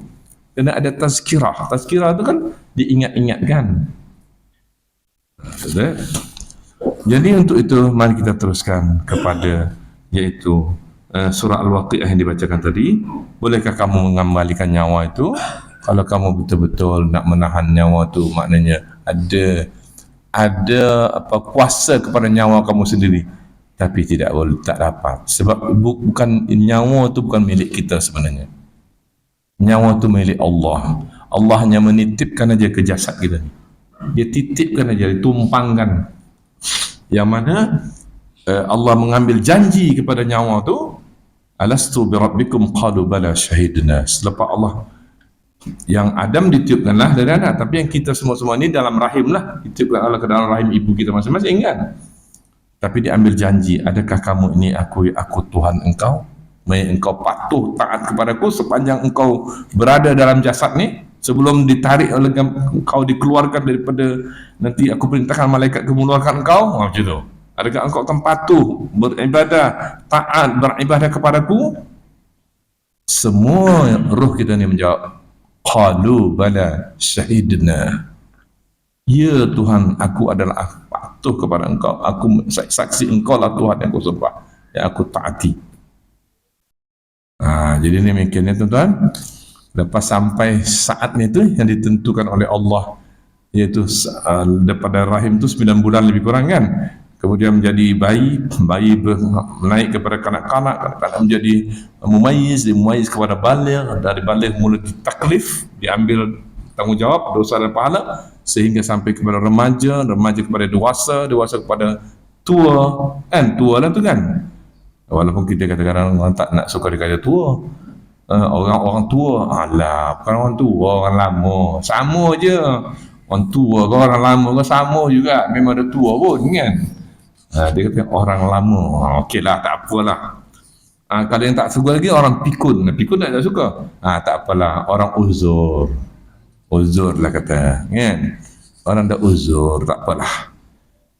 Kena ada tazkirah. Tazkirah tu kan diingat-ingatkan. Sudah. Jadi untuk itu mari kita teruskan kepada iaitu surah Al-Waqiah yang dibacakan tadi. Bolehkah kamu mengembalikan nyawa itu? Kalau kamu betul-betul nak menahan nyawa itu, maknanya ada apa kuasa kepada nyawa kamu sendiri, tapi tidak boleh, tak dapat, sebab bukan nyawa itu bukan milik kita sebenarnya. Nyawa itu milik Allah. Allah hanya menitipkan aja ke jasad kita ni. Dia titipkan aja, ditumpangkan. Yang mana Allah mengambil janji kepada nyawa tu, alastu bi rabbikum qalu bala syahidna. Selepas Allah yang Adam ditiupkanlah dari anak, tapi yang kita semua-semua ni dalam rahim lah, ditiupkan Allah ke dalam rahim ibu kita masing-masing kan. Tapi diambil janji, adakah kamu ini aku Tuhan engkau? Engkau patuh taat kepadaku sepanjang engkau berada dalam jasad ni, sebelum ditarik oleh engkau, dikeluarkan daripada, nanti aku perintahkan malaikat ke mengeluarkan engkau, macam tu. Adakah engkau akan patuh beribadah, taat beribadah kepadaku? Semua roh kita ni menjawab, qalu bala syahidna. Ya Tuhan, aku adalah patuh kepada engkau, aku saksi engkau lah Tuhan yang aku sembah, yang aku taati. Jadi ni mikirnya tuan-tuan, lepas sampai saatnya itu yang ditentukan oleh Allah, iaitu daripada rahim itu 9 bulan lebih kurang kan, kemudian menjadi bayi naik kepada kanak-kanak menjadi mumayyiz kepada baligh, dari baligh mula ditaklif, diambil tanggungjawab dosa dan pahala, sehingga sampai kepada remaja kepada dewasa kepada tua, kan tua lah tu kan. Walaupun kita kadang-kadang orang tak nak suka dikata tua, orang tua, alah bukan orang tua, orang lama, sama je. Orang tua ke orang lama ke sama juga, memang ada tua pun kan. Dia kata orang lama, okey lah, tak apalah. Kalau yang tak suka lagi orang pikun tak suka, tak apalah, orang uzur lah kata kan, orang dah uzur, tak apalah.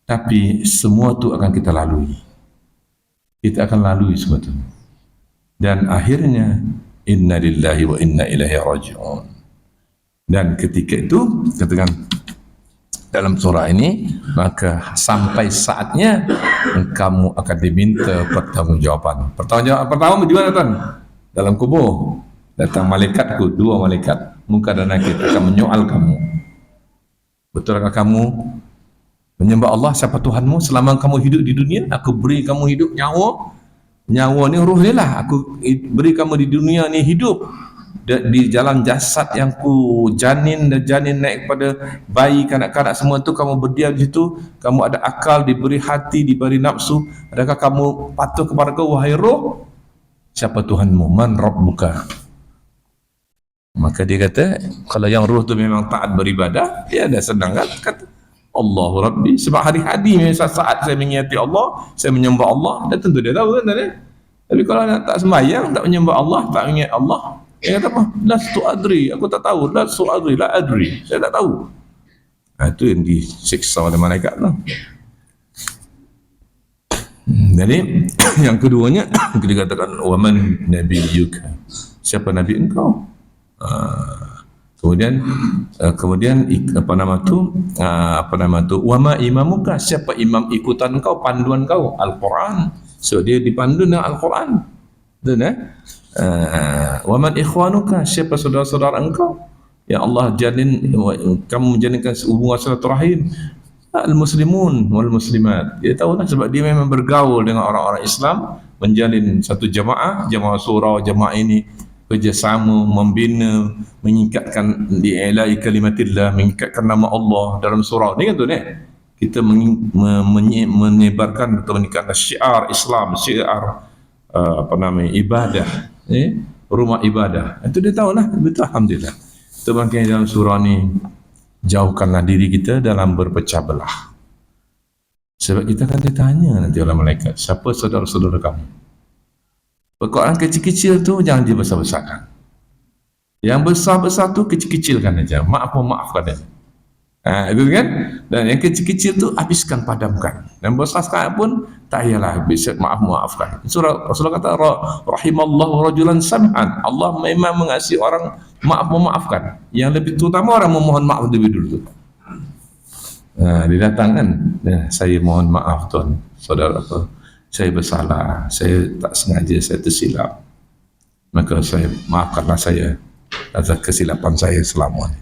Tapi semua tu akan kita lalui, semua tu, dan akhirnya inna lillahi wa inna ilaihi raji'un. Dan ketika itu katakan dalam surah ini, maka sampai saatnya kamu akan diminta pertanggungjawaban. Pertanggungjawaban pertama di mana tuan? Dalam kubur. Datang malaikatku, 2 malaikat Munkar dan Nakir akan menyoal kamu. Betulkah kamu menyembah Allah, siapa Tuhanmu selama kamu hidup di dunia? Aku beri kamu hidup, nyawa ni ruh dia lah, aku beri kamu di dunia ni hidup di jalan jasad yang ku janin naik pada bayi, kanak-kanak semua tu kamu berdiam di situ, kamu ada akal, diberi hati, diberi nafsu. Adakah kamu patuh kepada kau wahai roh? Siapa Tuhanmu? Man rabbuka? Maka dia kata, kalau yang roh tu memang taat beribadah, dia dah senang kan, kata Allahu Rabbi. Sebab hari-hari saat saya mengingati Allah, saya menyembah Allah, dah tentu dia tahu kan tadi. Tapi kalau tak sembahyang, tak menyembah Allah, tak ingat Allah, dia kata apa? Lastu adri, aku tak tahu. Lastu adri, la adri, saya tak tahu. Itu yang disiksa oleh malaikat lah. Jadi yang keduanya kita katakan waman nabiyyuka, siapa nabi engkau? Kemudian apa nama tu wama imamuka, siapa imam ikutan kau, panduan kau? Al-Quran. So dia dipandu dengan Al-Quran. Dan waman ikhwanuka, siapa saudara-saudara engkau? Ya Allah kamu menjalinkan hubungan silaturahim. Al-muslimun wal muslimat. Dia tahu lah, sebab dia memang bergaul dengan orang-orang Islam, menjalin satu jamaah surau, jamaah ini kerjasama, membina, meningkatkan di'ilai kalimatillah, meningkatkan nama Allah dalam surau ni kan tu ni. Kita menyebarkan atau meningkatkan syiar Islam, syiar ibadah, rumah ibadah. Itu dia tahu lah, betul, alhamdulillah. Itu makanya dalam surau ni, jauhkanlah diri kita dalam berpecah belah. Sebab kita akan ditanya nanti oleh malaikat, siapa saudara-saudara kamu? Perkara kecil-kecil tu jangan dibesar-besarkan. Yang besar-besar tu kecil-kecilkan aja, maafkan aja. Itu kan? Dan yang kecil-kecil tu habiskan, padamkan. Dan besar sekarang pun tak payahlah bisa maafkan. Surah Rasulullah kata rahimallahu rajulan sam'an. Allah memang mengasihi orang memaafkan. Yang lebih terutama orang memohon maaf lebih dulu tu. Dia datang kan, saya mohon maaf tuan, saudara apa, saya bersalah, saya tak sengaja, saya tersilap, maka saya maafkanlah saya atas kesilapan saya selama ni.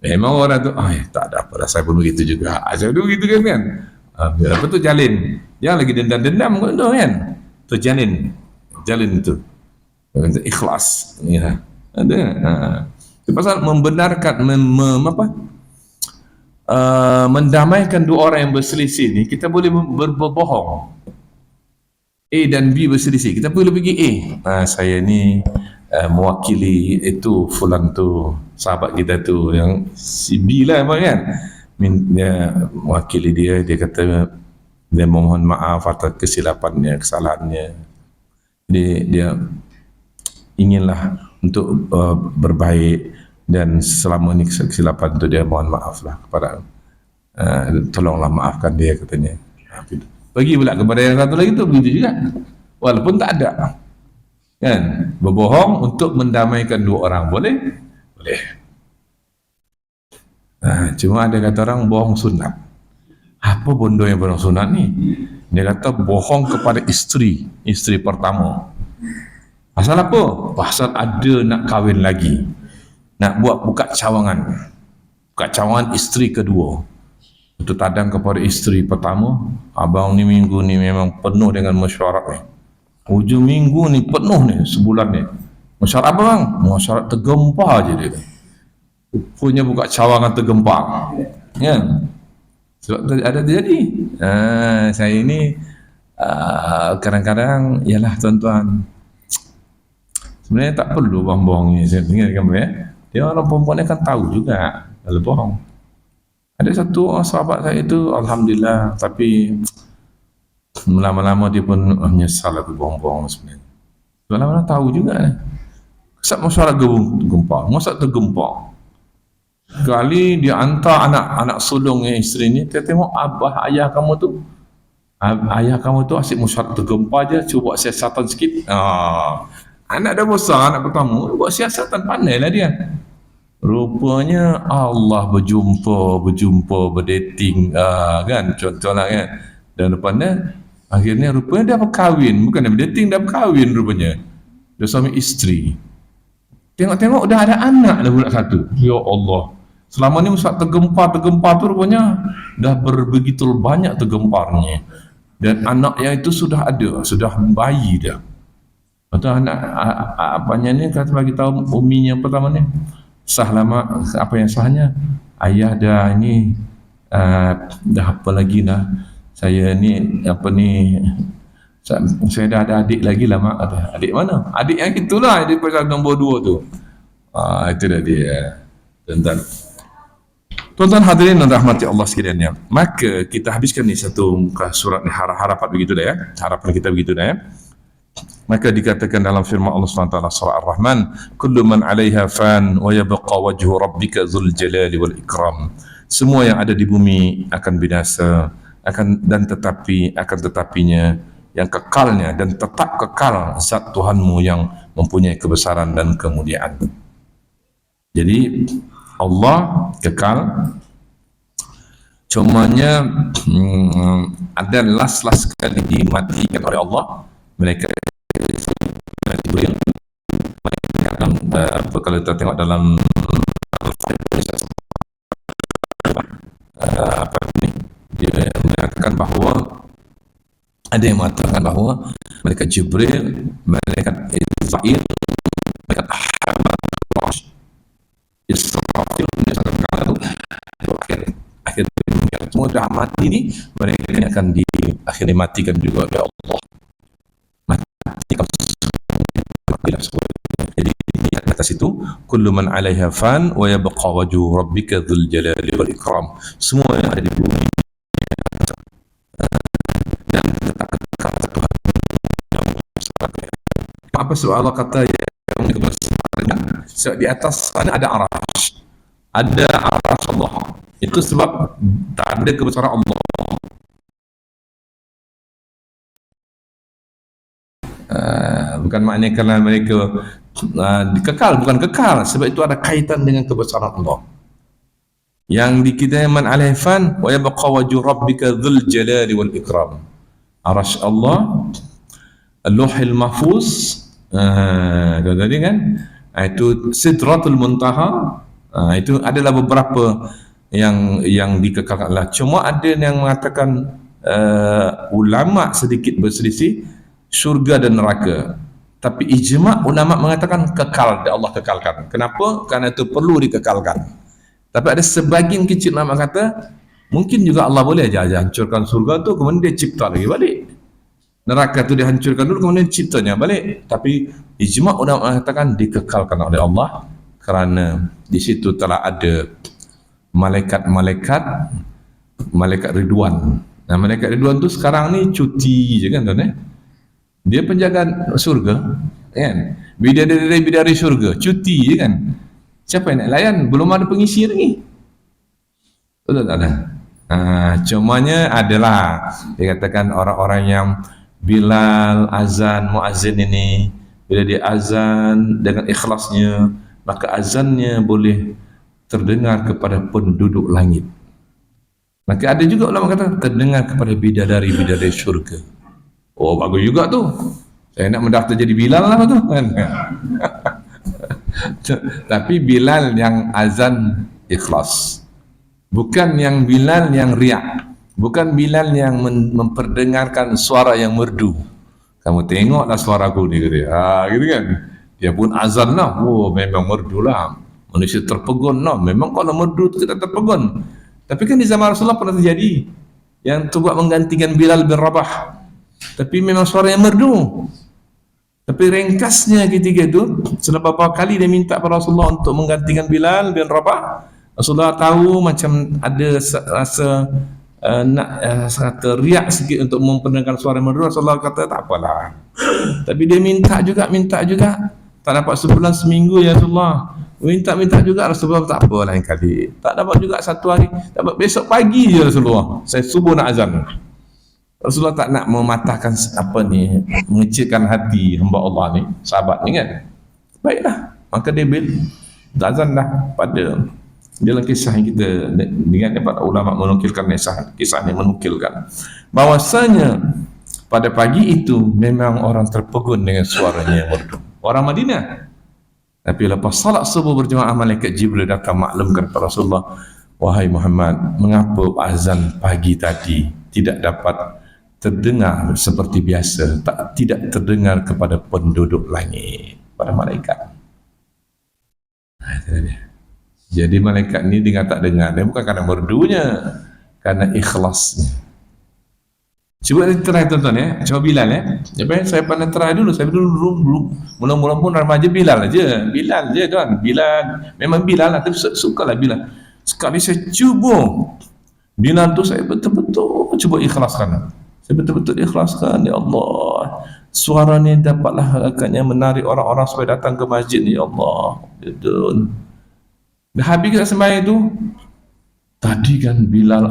Memang orang tu, tak ada apa dah, saya pun begitu juga. Saya pun begitu kan. Biar apa tu jalin, jangan lagi dendam-dendam kan. Tu jalin itu, ikhlas. Ya, ada. Pasal membenarkan, mendamaikan dua orang yang berselisih ni, kita boleh berbohong. A dan B berselisih, kita boleh pergi A. Saya ni mewakili itu fulan tu, sahabat kita tu yang si B lah kan. Dia mewakili dia kata dia mohon maaf atas kesilapannya, kesalahannya. Dia inginlah untuk berbaik, dan selama ni kesilapan tu dia mohon maaf lah kepada tolonglah maafkan dia katanya. Bagi pula kepada yang satu lagi tu begitu juga, walaupun tak ada kan, berbohong untuk mendamaikan dua orang boleh. Cuma ada kata orang bohong sunat. Apa bondo yang bohong sunat ni? Dia kata bohong kepada isteri pertama. Pasal apa? Pasal ada nak kahwin lagi, nak buka cawangan isteri kedua. Itu tadang kepada isteri pertama, abang ni minggu ni memang penuh dengan mesyuarat ni, hujung minggu ni penuh ni, sebulan ni mesyuarat apa bang? Mesyuarat tergempar je dia, rupanya buka cawangan tergempar kan. Sebab ada terjadi. Saya ni kadang-kadang, yalah tuan-tuan, sebenarnya tak perlu bohong ni. Saya dengar kan, dia orang perempuan ni kan tahu juga kalau bohong. Ada satu sahabat saya itu, alhamdulillah, tapi lama-lama dia pun menyesal aku bohong-bohong sebenarnya. Lama-lama tahu juga ni. Kesat masyarakat gempar, masa tergempar. Kali dia hantar anak sulungnya isteri ni, dia tengok ayah kamu tu asyik masyarakat tergempar je, cuba buat siasatan sikit. Anak dah besar, anak pertama, buat siasatan, pandai lah dia. Rupanya Allah berjumpa, berdating, kan, contohlah kan. Dan rupanya akhirnya rupanya dia berkahwin, bukan dia berdating, dah berkahwin rupanya. Dia suami isteri. Tengok-tengok dah ada anak dah pula satu. Ya Allah. Selama ni saat tergempar tu rupanya dah begitu banyak tergemparnya. Dan anak yang itu sudah bayi dah. Atau anak apanya ni kata bagi tahu uminya pertama ni, sah lama, apa yang sahnya, ayah dah ni dah apa lagi dah, saya ni saya dah ada adik lagi lah mak. Adik mana? Adik yang itulah, adik pasal nombor 2 tu. Itu dah dia. Tuan-tuan hadirin dan rahmati Allah sekalian, maka kita habiskan ni satu muka surat ni, harapan begitu dah ya, harapan kita begitu dah ya. Maka dikatakan dalam firman Allah SWT surah Ar-Rahman, kullu man 'alaiha fan wa yabqa wajhu rabbika dzul jalali wal ikram. Semua yang ada di bumi akan binasa, akan tetapinya yang kekalnya dan tetap kekal zat Tuhanmu yang mempunyai kebesaran dan kemuliaan. Jadi Allah kekal, cumanya ada last sekali dimatikan oleh Allah. Mereka kalau kita tengok dalam dia mengatakan bahawa ada yang mengatakan bahawa malaikat Jibril, malaikat Israel, malaikat Israfil, akhir semua dah mati ni, mereka ini akan akhirnya matikan juga oleh Allah. Jadi di atas itu kullu man 'alaiha fan wa yabqa wajhu rabbika dzul jalali wal ikram. Semua yang ada di bumi dan tetap kekal Tuhan. Apa sebab Allah kata yang kebesaran di atas sana ada arasy. Ada arasy Allah. Itu sebab tanda kebesaran Allah. bukan maknanya kerana mereka kekal, bukan kekal, sebab itu ada kaitan dengan kebesaran Allah. Yang dikitakan man alaihi fan wa yabqa wajhu rabbika dzul jalali wal ikram. Arasy Allah, Lauhul Mahfuz, tadi kan, itu Sidratul Muntaha, itu adalah beberapa yang dikekalkan Allah. Cuma ada yang mengatakan ulama sedikit berselisih syurga dan neraka. Tapi ijma' ulama mengatakan kekal, Allah kekalkan. Kenapa? Karena itu perlu dikekalkan. Tapi ada sebagian kecil ulama kata mungkin juga Allah boleh aja hancurkan surga tu kemudian dia cipta lagi balik. Neraka tu dihancurkan dulu kemudian ciptanya balik. Tapi ijma' ulama mengatakan dikekalkan oleh Allah kerana di situ telah ada malaikat Ridwan. Nah, malaikat Ridwan tu sekarang ni cuti je kan tuan Dia penjaga surga kan. Bidadari surga cuti je kan. Siapa yang nak layan? Belum ada pengisi lagi. Betul tak ada? Cumanya adalah dia katakan orang-orang yang Bilal azan muazzin ini, bila dia azan dengan ikhlasnya, maka azannya boleh terdengar kepada penduduk langit. Maka ada juga ulama kata terdengar kepada bidadari syurga. Oh, bagus juga tu. Saya nak mendaftar jadi Bilal lah tu kan. Tapi Bilal yang azan ikhlas, bukan yang Bilal yang riak, bukan Bilal yang memperdengarkan suara yang merdu. Kamu tengoklah suaraku ni dia. Gitu kan. Dia pun azan lah. Oh, memang merdu lah. Manusia terpegun lah. Memang kalau merdu tu kita terpegun. Tapi kan di zaman Rasulullah pernah terjadi yang coba menggantikan Bilal bin Rabah. Tapi memang suara yang merdu. Tapi ringkasnya ketika itu, setelah beberapa kali dia minta pada Rasulullah untuk menggantikan Bilal bin Rabah, Rasulullah tahu macam ada rasa nak teriak sikit untuk memperdengarkan suara merdu. Rasulullah kata tak apalah. Tapi dia minta juga. Tak dapat sebulan seminggu ya Rasulullah. Minta juga Rasulullah, tak apa lain kali. Tak dapat juga satu hari, dapat besok pagi je Rasulullah. Saya subuh nak azan. Rasulullah tak nak mematahkan mengecilkan hati hamba Allah ni, sahabat ni kan. Baiklah, maka dia azanlah pada dalam kisah yang kita dengan para ulama menukilkan kisah ini menukilkan bahwasanya pada pagi itu memang orang terpegun dengan suaranya yang merdu. Orang Madinah. Tapi lepas salat subuh berjemaah, malaikat Jibril datang maklumkan kepada Rasulullah, wahai Muhammad, mengapa azan pagi tadi tidak dapat terdengar seperti biasa, tidak terdengar kepada penduduk langit, pada malaikat. Jadi malaikat ni dia tak dengar, dia bukan kerana merdunya, kerana ikhlasnya. Cuba kita try tuan-tuan ya, cuba Bilal ya. Saya pernah try dulu, saya dulu mula-mula pun remaja Bilal je kan. Bilal, memang Bilal lah, tapi sukalah Bilal. Sekali saya cuba Bilal tu, saya betul-betul cuba ikhlaskan. Saya betul-betul ikhlaskan, ya Allah, suara ni dapatlah agaknya menarik orang-orang supaya datang ke masjid ni, ya Allah. Betul. Dah habis kita sembahyang tu, tadi kan Bilal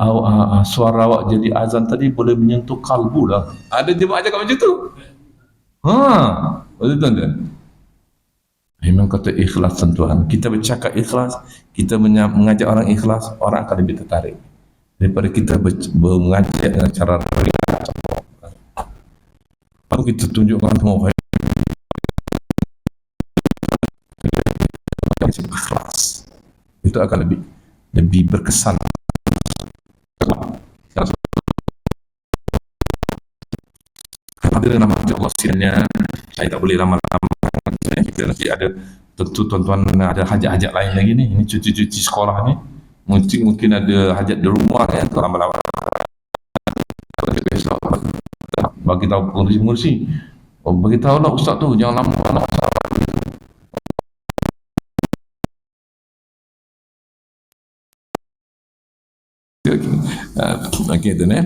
suara awak jadi azan tadi boleh menyentuh kalbu lah. Ada jemaah cakap macam tu. Betul tuan. Memang kata ikhlas tuan. Kita bercakap ikhlas, kita mengajak orang ikhlas, orang akan lebih tertarik daripada kita mengajak dengan cara riak. Lalu kita tunjukkan semua ikhlas, itu akan lebih berkesan. Hadir nama Allah sirnya, saya tak boleh lama-lama. Kita nanti ada tentu tuan-tuan ada hajat-hajat lain lagi ni. Ini cuci-cuci sekolah ni. Mungkin ada hajat di rumah kan, lama-lama. Besok bagi tahu pengurusi. Bagi tahu lah ustaz tu, jangan lama-lama. Okey tu ni.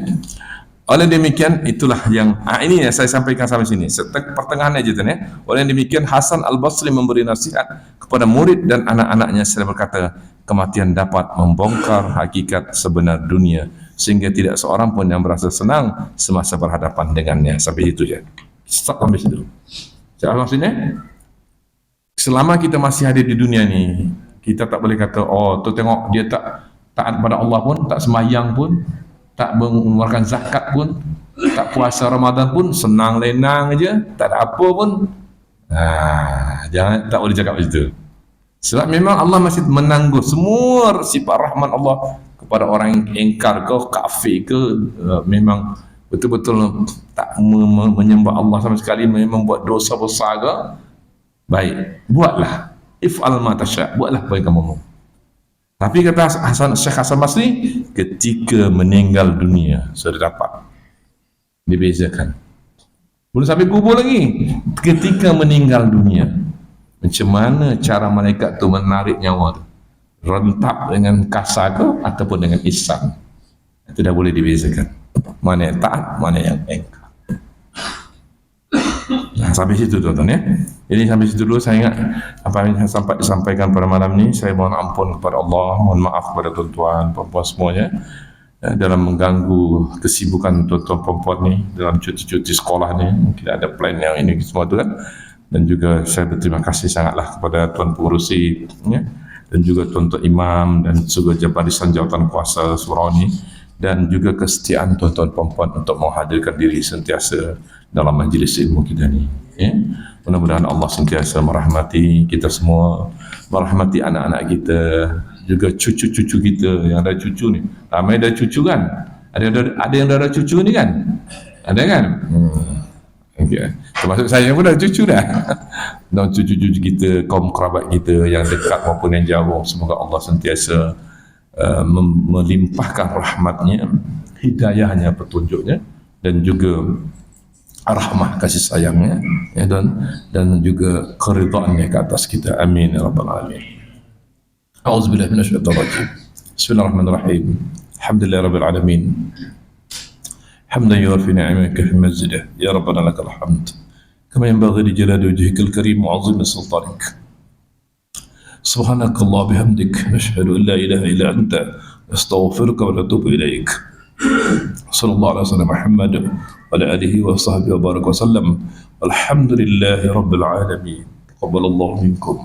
Oleh demikian itulah yang ini yang saya sampaikan sampai sini. Pertengahan aja tu ni. Oleh demikian Hasan Al-Basri memberi nasihat kepada murid dan anak-anaknya serta berkata, kematian dapat membongkar hakikat sebenar dunia sehingga tidak seorang pun yang merasa senang semasa berhadapan dengannya. Sampai itu je. Stop sampai situ. Maksudnya, selama kita masih ada di dunia ni, kita tak boleh kata, oh tu tengok dia tak taat pada Allah pun, tak sembahyang pun, tak mengeluarkan zakat pun, tak puasa Ramadan pun, senang lenang aja, tak ada apa pun. Jangan, tak boleh cakap macam itu. Sebab memang Allah masih menangguh semua sifat rahmat Allah kepada orang yang ingkar ke, kafir ke, memang betul-betul tak menyembah Allah sama sekali, memang buat dosa besar ke, baik, buatlah, if'al ma tasya', buatlah apa yang kamu mau. Tapi kata Syekh Hasan Basri, ketika meninggal dunia sudah dapat dibezakan. Belum sampai kubur lagi, ketika meninggal dunia, macam mana cara malaikat tu menarik nyawa tu, rentap dengan kasar ke ataupun dengan ihsan, itu dah boleh dibezakan mana yang taat, mana yang ingkar. Sampai situ tuan-tuan ya. Jadi sampai situ dulu saya ingat apa yang saya sampaikan pada malam ni. Saya mohon ampun kepada Allah, mohon maaf kepada tuan-tuan, puan-puan semuanya dalam mengganggu kesibukan tuan-tuan perempuan ni dalam cuti-cuti sekolah ni. Mungkin ada plan yang ini semua tu kan. Dan juga saya berterima kasih sangatlah kepada tuan pengurusi ya, dan juga tuan-tuan imam dan juga barisan jawatan kuasa surau ni, dan juga kesetiaan tuan-tuan perempuan untuk menghadirkan diri sentiasa dalam majlis ilmu kita ni ya. Mudah-mudahan Allah sentiasa merahmati kita semua, merahmati anak-anak kita, juga cucu-cucu kita yang ada cucu ni. Ramai ada cucu kan, ada yang dah ada cucu ni kan, ada kan. Okay. Termasuk saya pun dah cucu dah. Dan cucu-cucu kita, kaum kerabat kita yang dekat maupun yang jauh, semoga Allah sentiasa melimpahkan rahmatnya, hidayahnya, petunjuknya, dan juga rahmah kasih sayangnya ya, dan juga keridhaannya ke atas kita. Amin ya rabbal alamin. A'udzubillahi minasyaitonir rajim. Bismillahirrahmanirrahim. Alhamdulillahirabbil alamin. حمدا يوافي نعمك في مزده يا ربنا لك الحمد كما ينبغي لجلال وجهك الكريم وعظيم سلطانك. سبحانك الله بحمدك نشهد ان لا اله الا انت نستغفرك ونتوب اليك. صلى الله على سيدنا محمد وعلى اله وصحبه وبارك وسلم. الحمد لله رب العالمين. تقبل الله منكم.